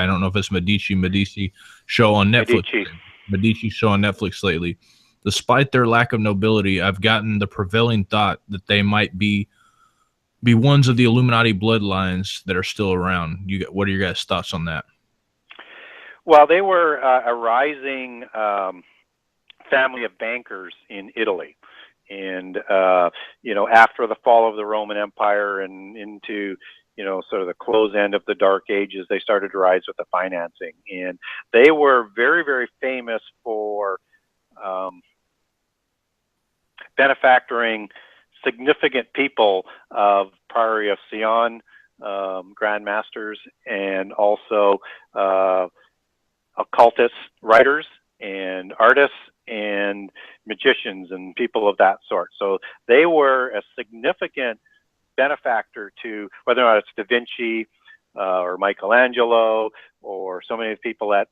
don't know if it's Medici show on Netflix. Medici show on Netflix lately. Despite their lack of nobility, I've gotten the prevailing thought that they might be ones of the Illuminati bloodlines that are still around. What are your guys' thoughts on that? Well, they were a rising family of bankers in Italy. And, after the fall of the Roman Empire and into, sort of the close end of the Dark Ages, they started to rise with the financing. And they were very, very famous for benefactoring significant people of Priory of Sion, Grand Masters, and also occultist writers and artists and magicians and people of that sort. So they were a significant benefactor to, whether or not it's Da Vinci or Michelangelo or so many people that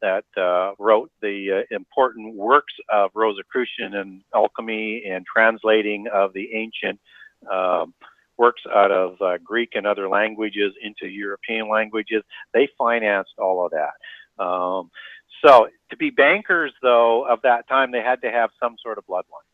wrote the important works of Rosicrucian and alchemy and translating of the ancient works out of Greek and other languages into European languages. They financed all of that. So to be bankers, though, of that time, they had to have some sort of bloodline,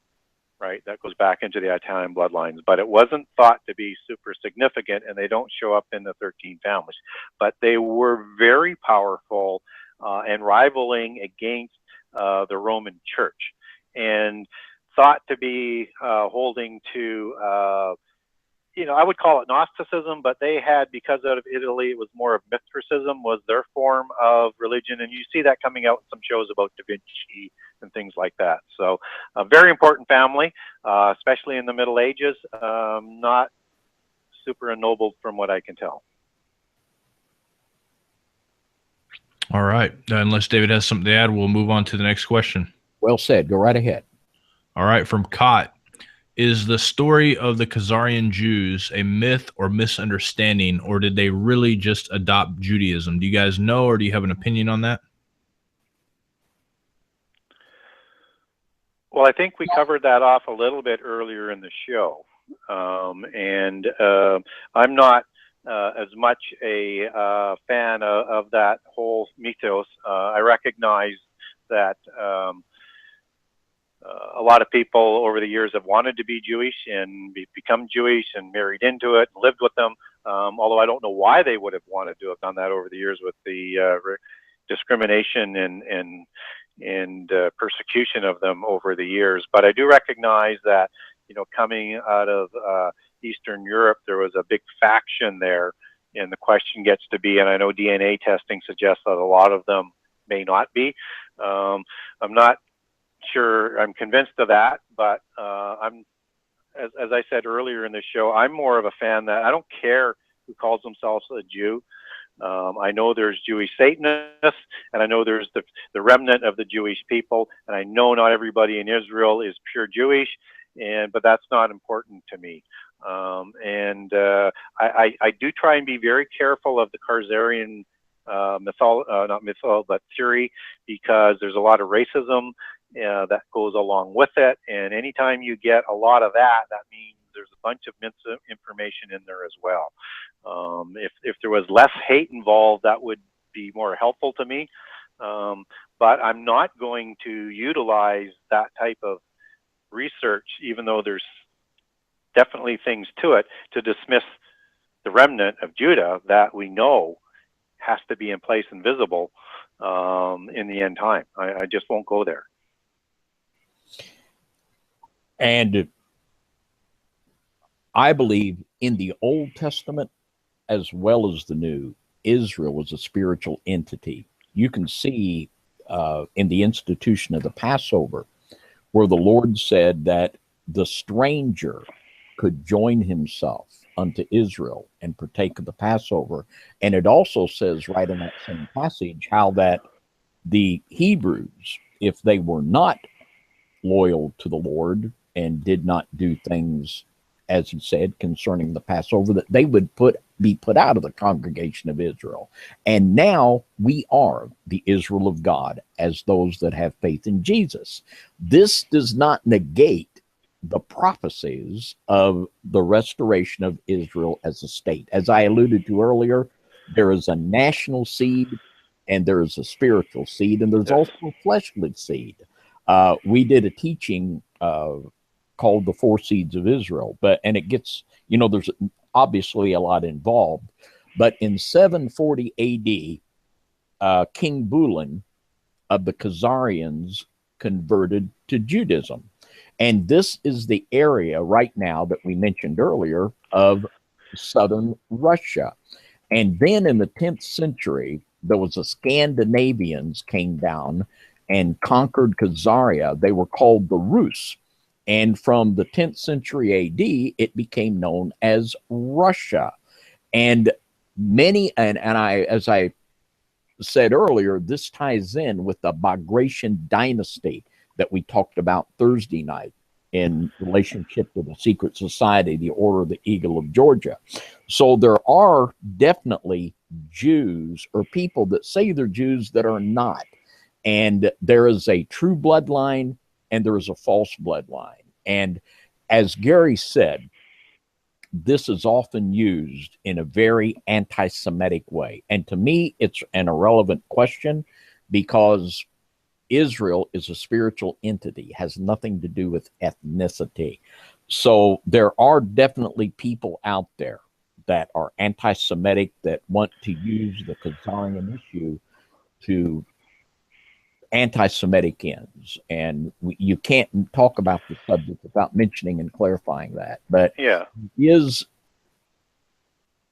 right? That goes back into the Italian bloodlines, but it wasn't thought to be super significant, and they don't show up in the 13 families. But they were very powerful and rivaling against the Roman Church, and thought to be holding to I would call it Gnosticism, but they had, because out of Italy, it was more of Mithricism was their form of religion. And you see that coming out in some shows about Da Vinci and things like that. So a very important family, especially in the Middle Ages, not super ennobled from what I can tell. All right. Unless David has something to add, we'll move on to the next question. Well said. Go right ahead. All right. From Cott. Is the story of the Khazarian Jews a myth or misunderstanding, or did they really just adopt Judaism? Do you guys know, or do you have an opinion on that? Well, I think we covered that off a little bit earlier in the show. And I'm not as much a fan of that whole mythos. I recognize that a lot of people over the years have wanted to be Jewish and become Jewish and married into it and lived with them. Although I don't know why they would have wanted to have done that over the years with the discrimination and persecution of them over the years. But I do recognize that, coming out of Eastern Europe, there was a big faction there. And the question gets to be, and I know DNA testing suggests that a lot of them may not be. I'm not sure I'm convinced of that, but I'm, as I said earlier in the show, I'm more of a fan that I don't care who calls themselves a Jew. I know there's Jewish Satanists, and I know there's the remnant of the Jewish people, and I know not everybody in Israel is pure Jewish, but that's not important to me. I do try and be very careful of the Khazarian theory, because there's a lot of racism that goes along with it, and anytime you get a lot of that, that means there's a bunch of misinformation in there as well. If there was less hate involved, that would be more helpful to me. But I'm not going to utilize that type of research, even though there's definitely things to it, to dismiss the remnant of Judah that we know has to be in place and visible in the end time. I just won't go there. And I believe in the Old Testament as well as the New, Israel was a spiritual entity. You can see in the institution of the Passover, where the Lord said that the stranger could join himself unto Israel and partake of the Passover. And it also says right in that same passage how that the Hebrews, if they were not loyal to the Lord and did not do things, as he said, concerning the Passover, that they would be put out of the congregation of Israel. And now we are the Israel of God as those that have faith in Jesus. This does not negate the prophecies of the restoration of Israel as a state. As I alluded to earlier, there is a national seed and there is a spiritual seed, and there's also a fleshly seed. We did a teaching called The Four Seeds of Israel, and it gets, there's obviously a lot involved. But in 740 AD, King Bulan of the Khazarians converted to Judaism. And this is the area right now that we mentioned earlier of southern Russia. And then in the 10th century, there was a Scandinavians came down and conquered Khazaria. They were called the Rus. And from the 10th century AD, it became known as Russia. And as I said earlier, this ties in with the Bagration dynasty that we talked about Thursday night in relationship to the secret society, the Order of the Eagle of Georgia. So there are definitely Jews or people that say they're Jews that are not. And there is a true bloodline and there is a false bloodline. And as Gary said, this is often used in a very anti-Semitic way. And to me, it's an irrelevant question because Israel is a spiritual entity, has nothing to do with ethnicity. So there are definitely people out there that are anti-Semitic that want to use the Khazarian issue to anti-Semitic ends. And you can't talk about the subject without mentioning and clarifying that. But yeah, is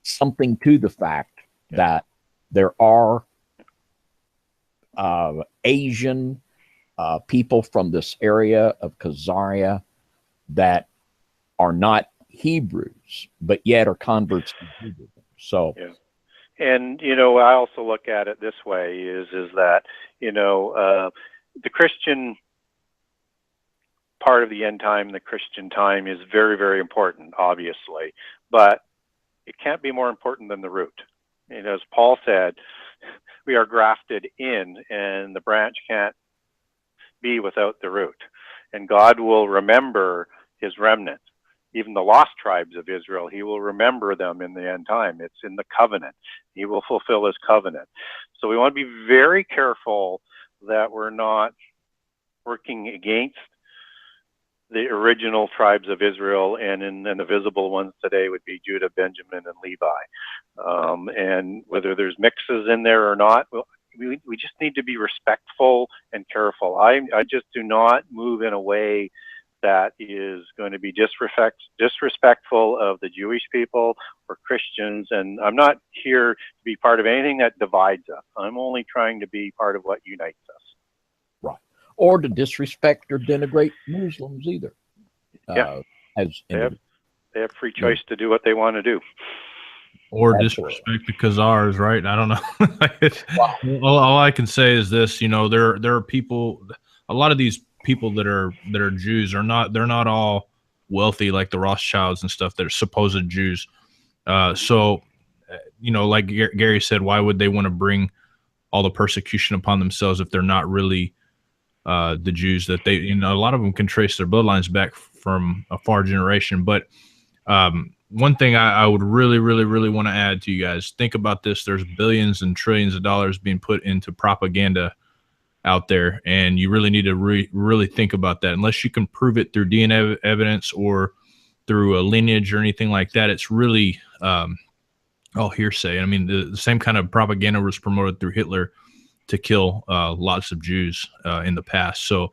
something to the fact that there are Asian people from this area of Khazaria that are not Hebrews, but yet are converts to Judaism. So, yeah. And I also look at it this way: is that the Christian part of the end time, the Christian time, is very, very important, obviously, but it can't be more important than the root. As Paul said, we are grafted in, and the branch can't be without the root. And God will remember his remnant, even the lost tribes of Israel. He will remember them in the end time. It's in the covenant. He will fulfill his covenant. So we want to be very careful that we're not working against the original tribes of Israel, and the visible ones today would be Judah, Benjamin, and Levi. And whether there's mixes in there or not, we just need to be respectful and careful. I just do not move in a way that is going to be disrespectful of the Jewish people or Christians. And I'm not here to be part of anything that divides us. I'm only trying to be part of what unites us. Right. Or to disrespect or denigrate Muslims either. Yeah. They have free choice to do what they want to do. Or disrespect the Khazars, right? I don't know. All I can say is this: there are people. A lot of these people that are Jews they're not all wealthy like the Rothschilds and stuff that are supposed Jews. So like Gary said, why would they want to bring all the persecution upon themselves if they're not really the Jews that they? A lot of them can trace their bloodlines back from a far generation, but. One thing I would really, really, really want to add to you guys, think about this. There's billions and trillions of dollars being put into propaganda out there, and you really need to really think about that. Unless you can prove it through DNA evidence or through a lineage or anything like that, it's really all hearsay. I mean, the same kind of propaganda was promoted through Hitler to kill lots of Jews in the past. So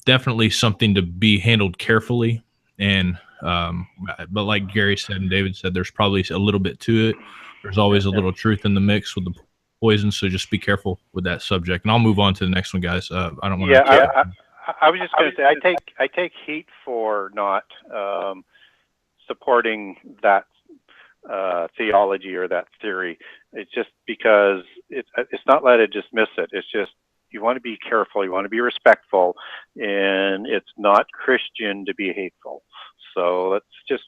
definitely something to be handled carefully. And but like Gary said and David said, there's probably a little bit to it. There's always a little truth in the mix with the poison, so just be careful with that subject. And I'll move on to the next one, guys. I don't want to. Yeah, I was just going to say, I take heat for not supporting that theology or that theory. It's just because it's not let it dismiss it. It's just you want to be careful, you want to be respectful, and it's not Christian to be hateful. So let's just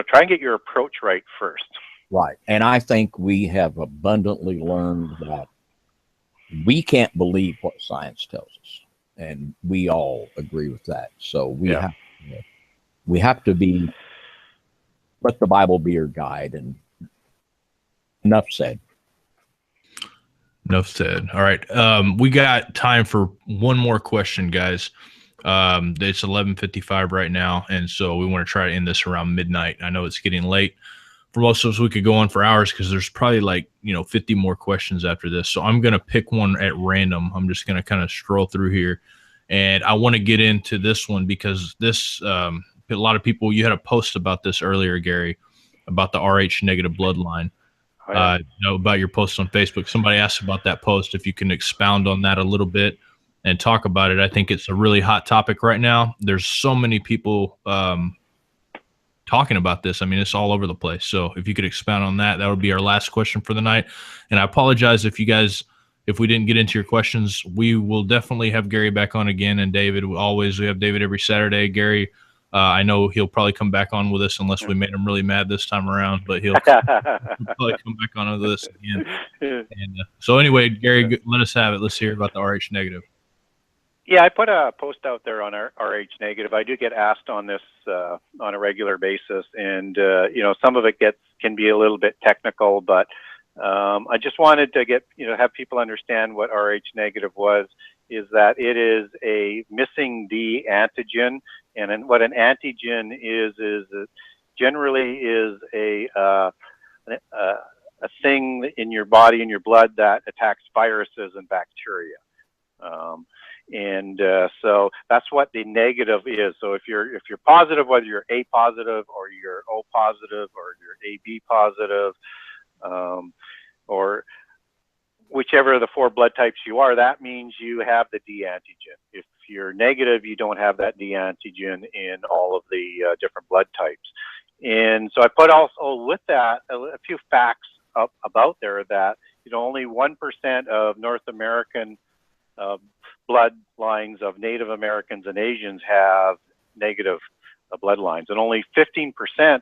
try and get your approach right first. Right. And I think we have abundantly learned that we can't believe what science tells us. And we all agree with that. So we have to be, let the Bible be your guide. And enough said. Enough said. All right. We got time for one more question, guys. It's 11:55 right now. And so we want to try to end this around midnight. I know it's getting late for most of us, we could go on for hours because there's probably like, 50 more questions after this. So I'm going to pick one at random. I'm just going to kind of stroll through here. And I want to get into this one because this, a lot of people, you had a post about this earlier, Gary, about the RH negative bloodline. Oh, yeah. About your post on Facebook. Somebody asked about that post. If you can expound on that a little bit and talk about it. I think it's a really hot topic right now. There's so many people talking about this. I mean, it's all over the place. So if you could expound on that, that would be our last question for the night. And I apologize if we didn't get into your questions. We will definitely have Gary back on again. And David, we have David every Saturday. Gary, I know he'll probably come back on with us unless we made him really mad this time around, but he'll probably come back on with us again. And so anyway, Gary, let us have it. Let's hear about the RH negative. Yeah, I put a post out there on our RH negative. I do get asked on this on a regular basis, and some of it can be a little bit technical, but I just wanted to have people understand what RH negative was. Is that it is a missing D antigen, and what an antigen is generally is a thing in your body, in your blood, that attacks viruses and bacteria. So that's what the negative is. So if you're positive, whether you're A positive or you're O positive or you're AB positive, or whichever of the 4 blood types you are, that means you have the D antigen. If you're negative, you don't have that D antigen in all of the different blood types. And so I put also with that a few facts about there that only 1% of North American bloodlines of Native Americans and Asians have negative bloodlines, and only 15%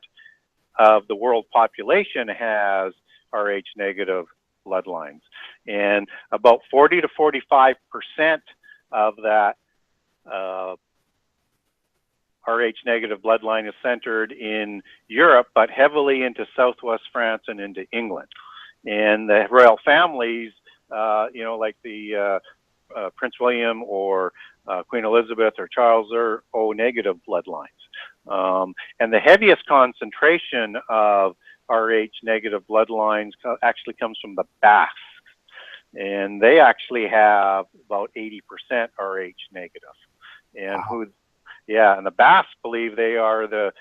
of the world population has RH negative bloodlines, and about 40 to 45% of that RH negative bloodline is centered in Europe, but heavily into Southwest France and into England. And the royal families, like the Prince William or Queen Elizabeth or Charles, are O negative bloodlines. And the heaviest concentration of RH negative bloodlines actually comes from the Basques, and they actually have about 80% RH negative. And Wow. and the Basques believe they are the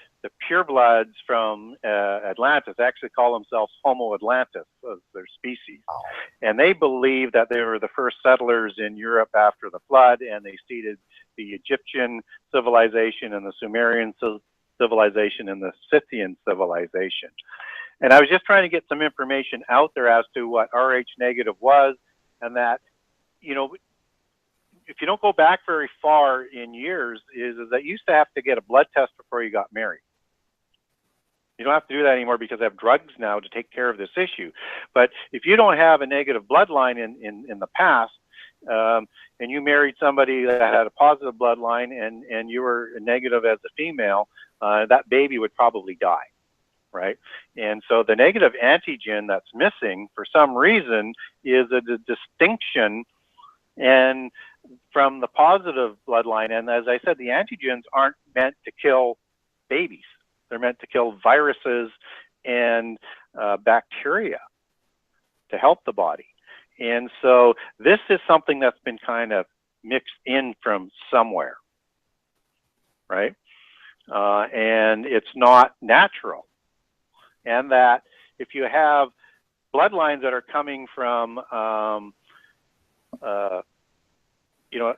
purebloods from Atlantis. They actually call themselves Homo Atlantis, as their species. Wow. And they believe that they were the first settlers in Europe after the flood, and they seeded the Egyptian civilization and the Sumerian civilization and the Scythian civilization. And I was just trying to get some information out there as to what RH negative was, and that, if you don't go back very far in years, is that you used to have to get a blood test before you got married. You don't have to do that anymore because they have drugs now to take care of this issue. But if you don't have a negative bloodline in the past, and you married somebody that had a positive bloodline and you were negative as a female, that baby would probably die, right? And so the negative antigen that's missing for some reason is a distinction and from the positive bloodline. And as I said, the antigens aren't meant to kill babies. They're meant to kill viruses and bacteria to help the body. And so this is something that's been kind of mixed in from somewhere, right? And it's not natural. And that if you have bloodlines that are coming from,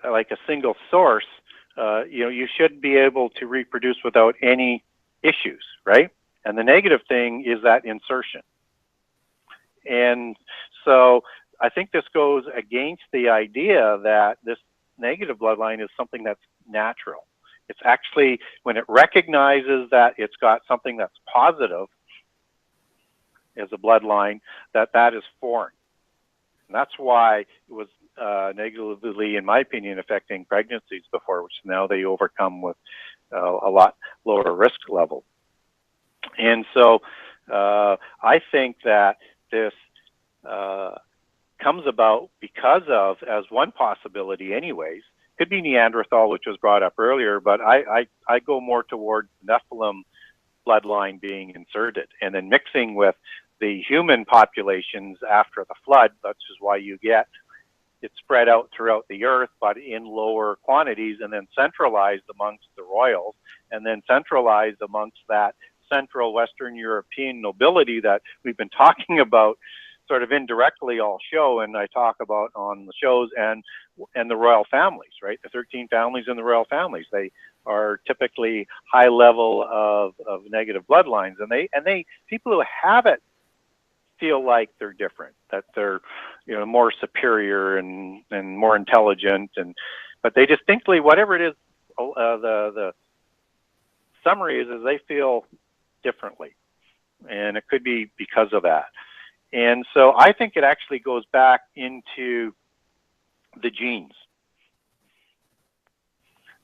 like a single source, you should be able to reproduce without any issues, right? And the negative thing is that insertion. And so I think this goes against the idea that this negative bloodline is something that's natural. It's actually, when it recognizes that it's got something that's positive as a bloodline, that is foreign. And that's why it was negatively, in my opinion, affecting pregnancies before, which now they overcome with a lot lower risk level. And so I think that this comes about because of, as one possibility anyways, could be Neanderthal, which was brought up earlier, but I go more towards Nephilim bloodline being inserted and then mixing with the human populations after the flood, which is why you get it spread out throughout the earth, but in lower quantities, and then centralized amongst the royals, and then centralized amongst that Central Western European nobility that we've been talking about sort of indirectly all show, and I talk about on the shows, and the royal families, right? The 13 families in the royal families. They are typically high level of negative bloodlines, and they people who have it feel like they're different, that they're, you know, more superior and more intelligent, but they distinctly, whatever it is, the summary is they feel differently, and it could be because of that. And so I think it actually goes back into the genes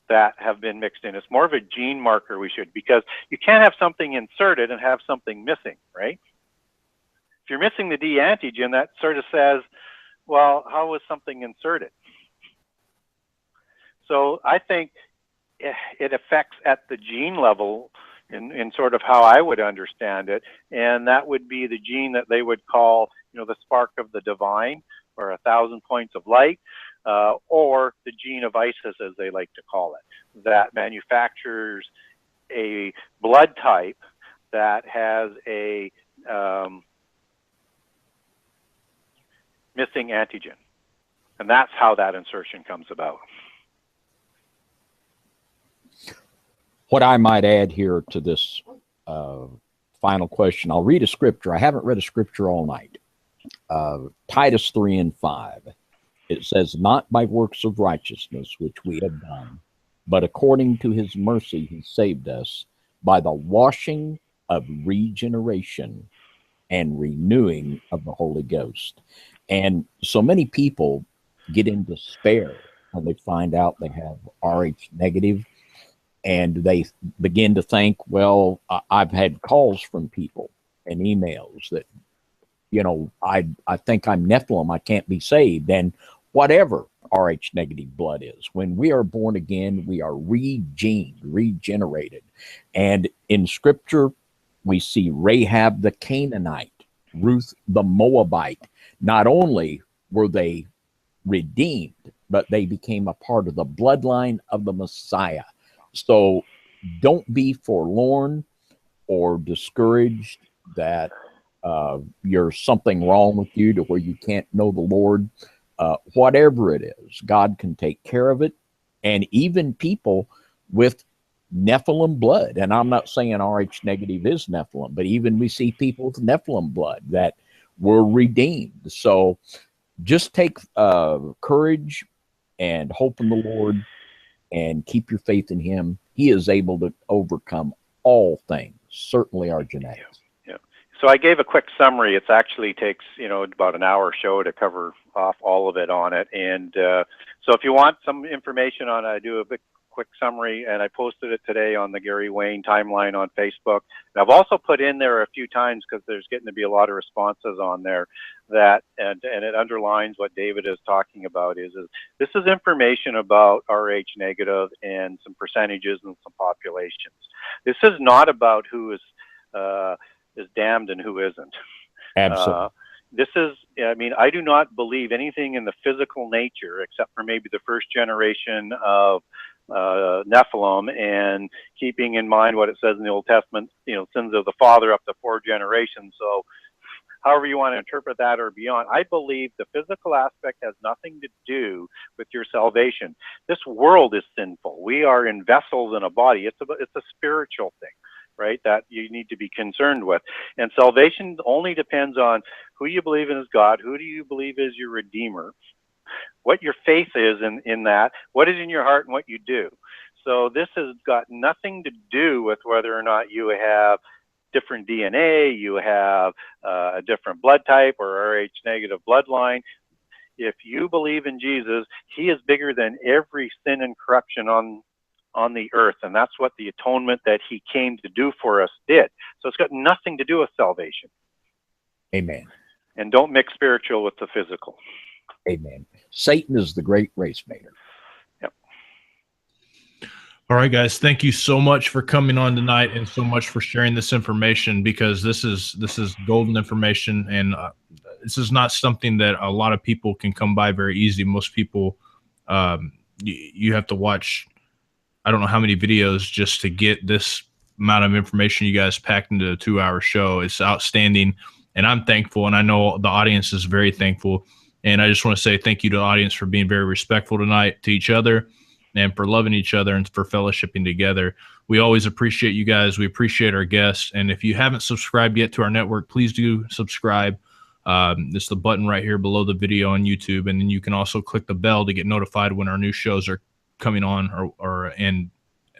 that have been mixed in. It's more of a gene marker because you can't have something inserted and have something missing, right? If you're missing the D antigen, that sort of says, well, how was something inserted? So I think it affects at the gene level in sort of how I would understand it, and that would be the gene that they would call, you know, the spark of the divine, or 1,000 points of light, or the gene of Isis, as they like to call it, that manufactures a blood type that has a missing antigen. And that's how that insertion comes about. What I might add here to this final question, I'll read a scripture. I haven't read a scripture all night. Titus 3:5. It says, "Not by works of righteousness which we have done, but according to his mercy he saved us by the washing of regeneration and renewing of the Holy Ghost." And so many people get in despair when they find out they have Rh negative, and they begin to think, well, I've had calls from people and emails that, you know, I think I'm Nephilim, I can't be saved. And whatever Rh negative blood is, when we are born again, we are regenerated. And in scripture, we see Rahab the Canaanite, Ruth the Moabite. Not only were they redeemed, but they became a part of the bloodline of the Messiah. So don't be forlorn or discouraged that you're something wrong with you to where you can't know the Lord. Whatever it is, God can take care of it. And even people with Nephilim blood, and I'm not saying Rh negative is Nephilim, but even we see people with Nephilim blood that were redeemed. So just take courage and hope in the Lord and keep your faith in him. He is able to overcome all things, certainly our genetics. Yeah. So I gave a quick summary. It actually takes, you know, about an hour show to cover off all of it on it. And so if you want some information on it, I do a quick summary, and I posted it today on the Gary Wayne timeline on Facebook. And I've also put in there a few times, because there's getting to be a lot of responses on there, that and it underlines what David is talking about is this is information about Rh negative and some percentages and some populations. This is not about who is damned and who isn't. Absolutely. This is, I mean, I do not believe anything in the physical nature, except for maybe the first generation of Nephilim, and keeping in mind what it says in the Old Testament, you know, sins of the father up to 4 generations. So however you want to interpret that or beyond, I believe the physical aspect has nothing to do with your salvation. This world is sinful. We are in vessels in a body. It's a spiritual thing, right, that you need to be concerned with. And salvation only depends on who you believe in as God, who do you believe is your Redeemer, what your faith is in that, what is in your heart, and what you do. So this has got nothing to do with whether or not you have different DNA, you have a different blood type or Rh negative bloodline. If you believe in Jesus, he is bigger than every sin and corruption on the earth, and that's what the atonement that he came to do for us did. So it's got nothing to do with salvation. Amen. And don't mix spiritual with the physical. Amen. Satan is the great race baiter. Yep. All right, guys. Thank you so much for coming on tonight, and so much for sharing this information, because this is golden information, and this is not something that a lot of people can come by very easy. Most people, you have to watch, I don't know how many videos just to get this amount of information you guys packed into a 2-hour show. It's outstanding, and I'm thankful, and I know the audience is very thankful. And I just want to say thank you to the audience for being very respectful tonight to each other, and for loving each other, and for fellowshipping together. We always appreciate you guys. We appreciate our guests. And if you haven't subscribed yet to our network, please do subscribe. It's the button right here below the video on YouTube. And then you can also click the bell to get notified when our new shows are coming on, and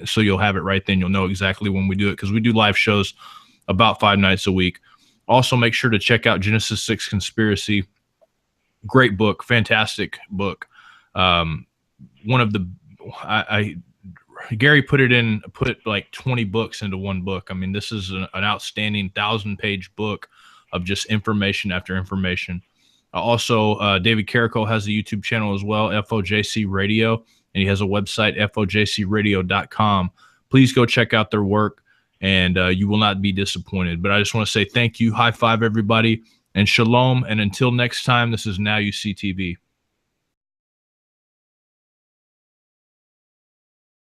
so you'll have it right then. You'll know exactly when we do it, because we do live shows about 5 nights a week. Also, make sure to check out Genesis 6 Conspiracy. Great book, fantastic book. One of the Gary put like 20 books into one book. I mean, this is an outstanding 1,000-page book of just information after information. Also, David Carrico has a YouTube channel as well, FOJC Radio, and he has a website, FOJCradio.com. Please go check out their work, and you will not be disappointed. But I just want to say thank you. High five, everybody, and shalom. And until next time, this is Now You See TV.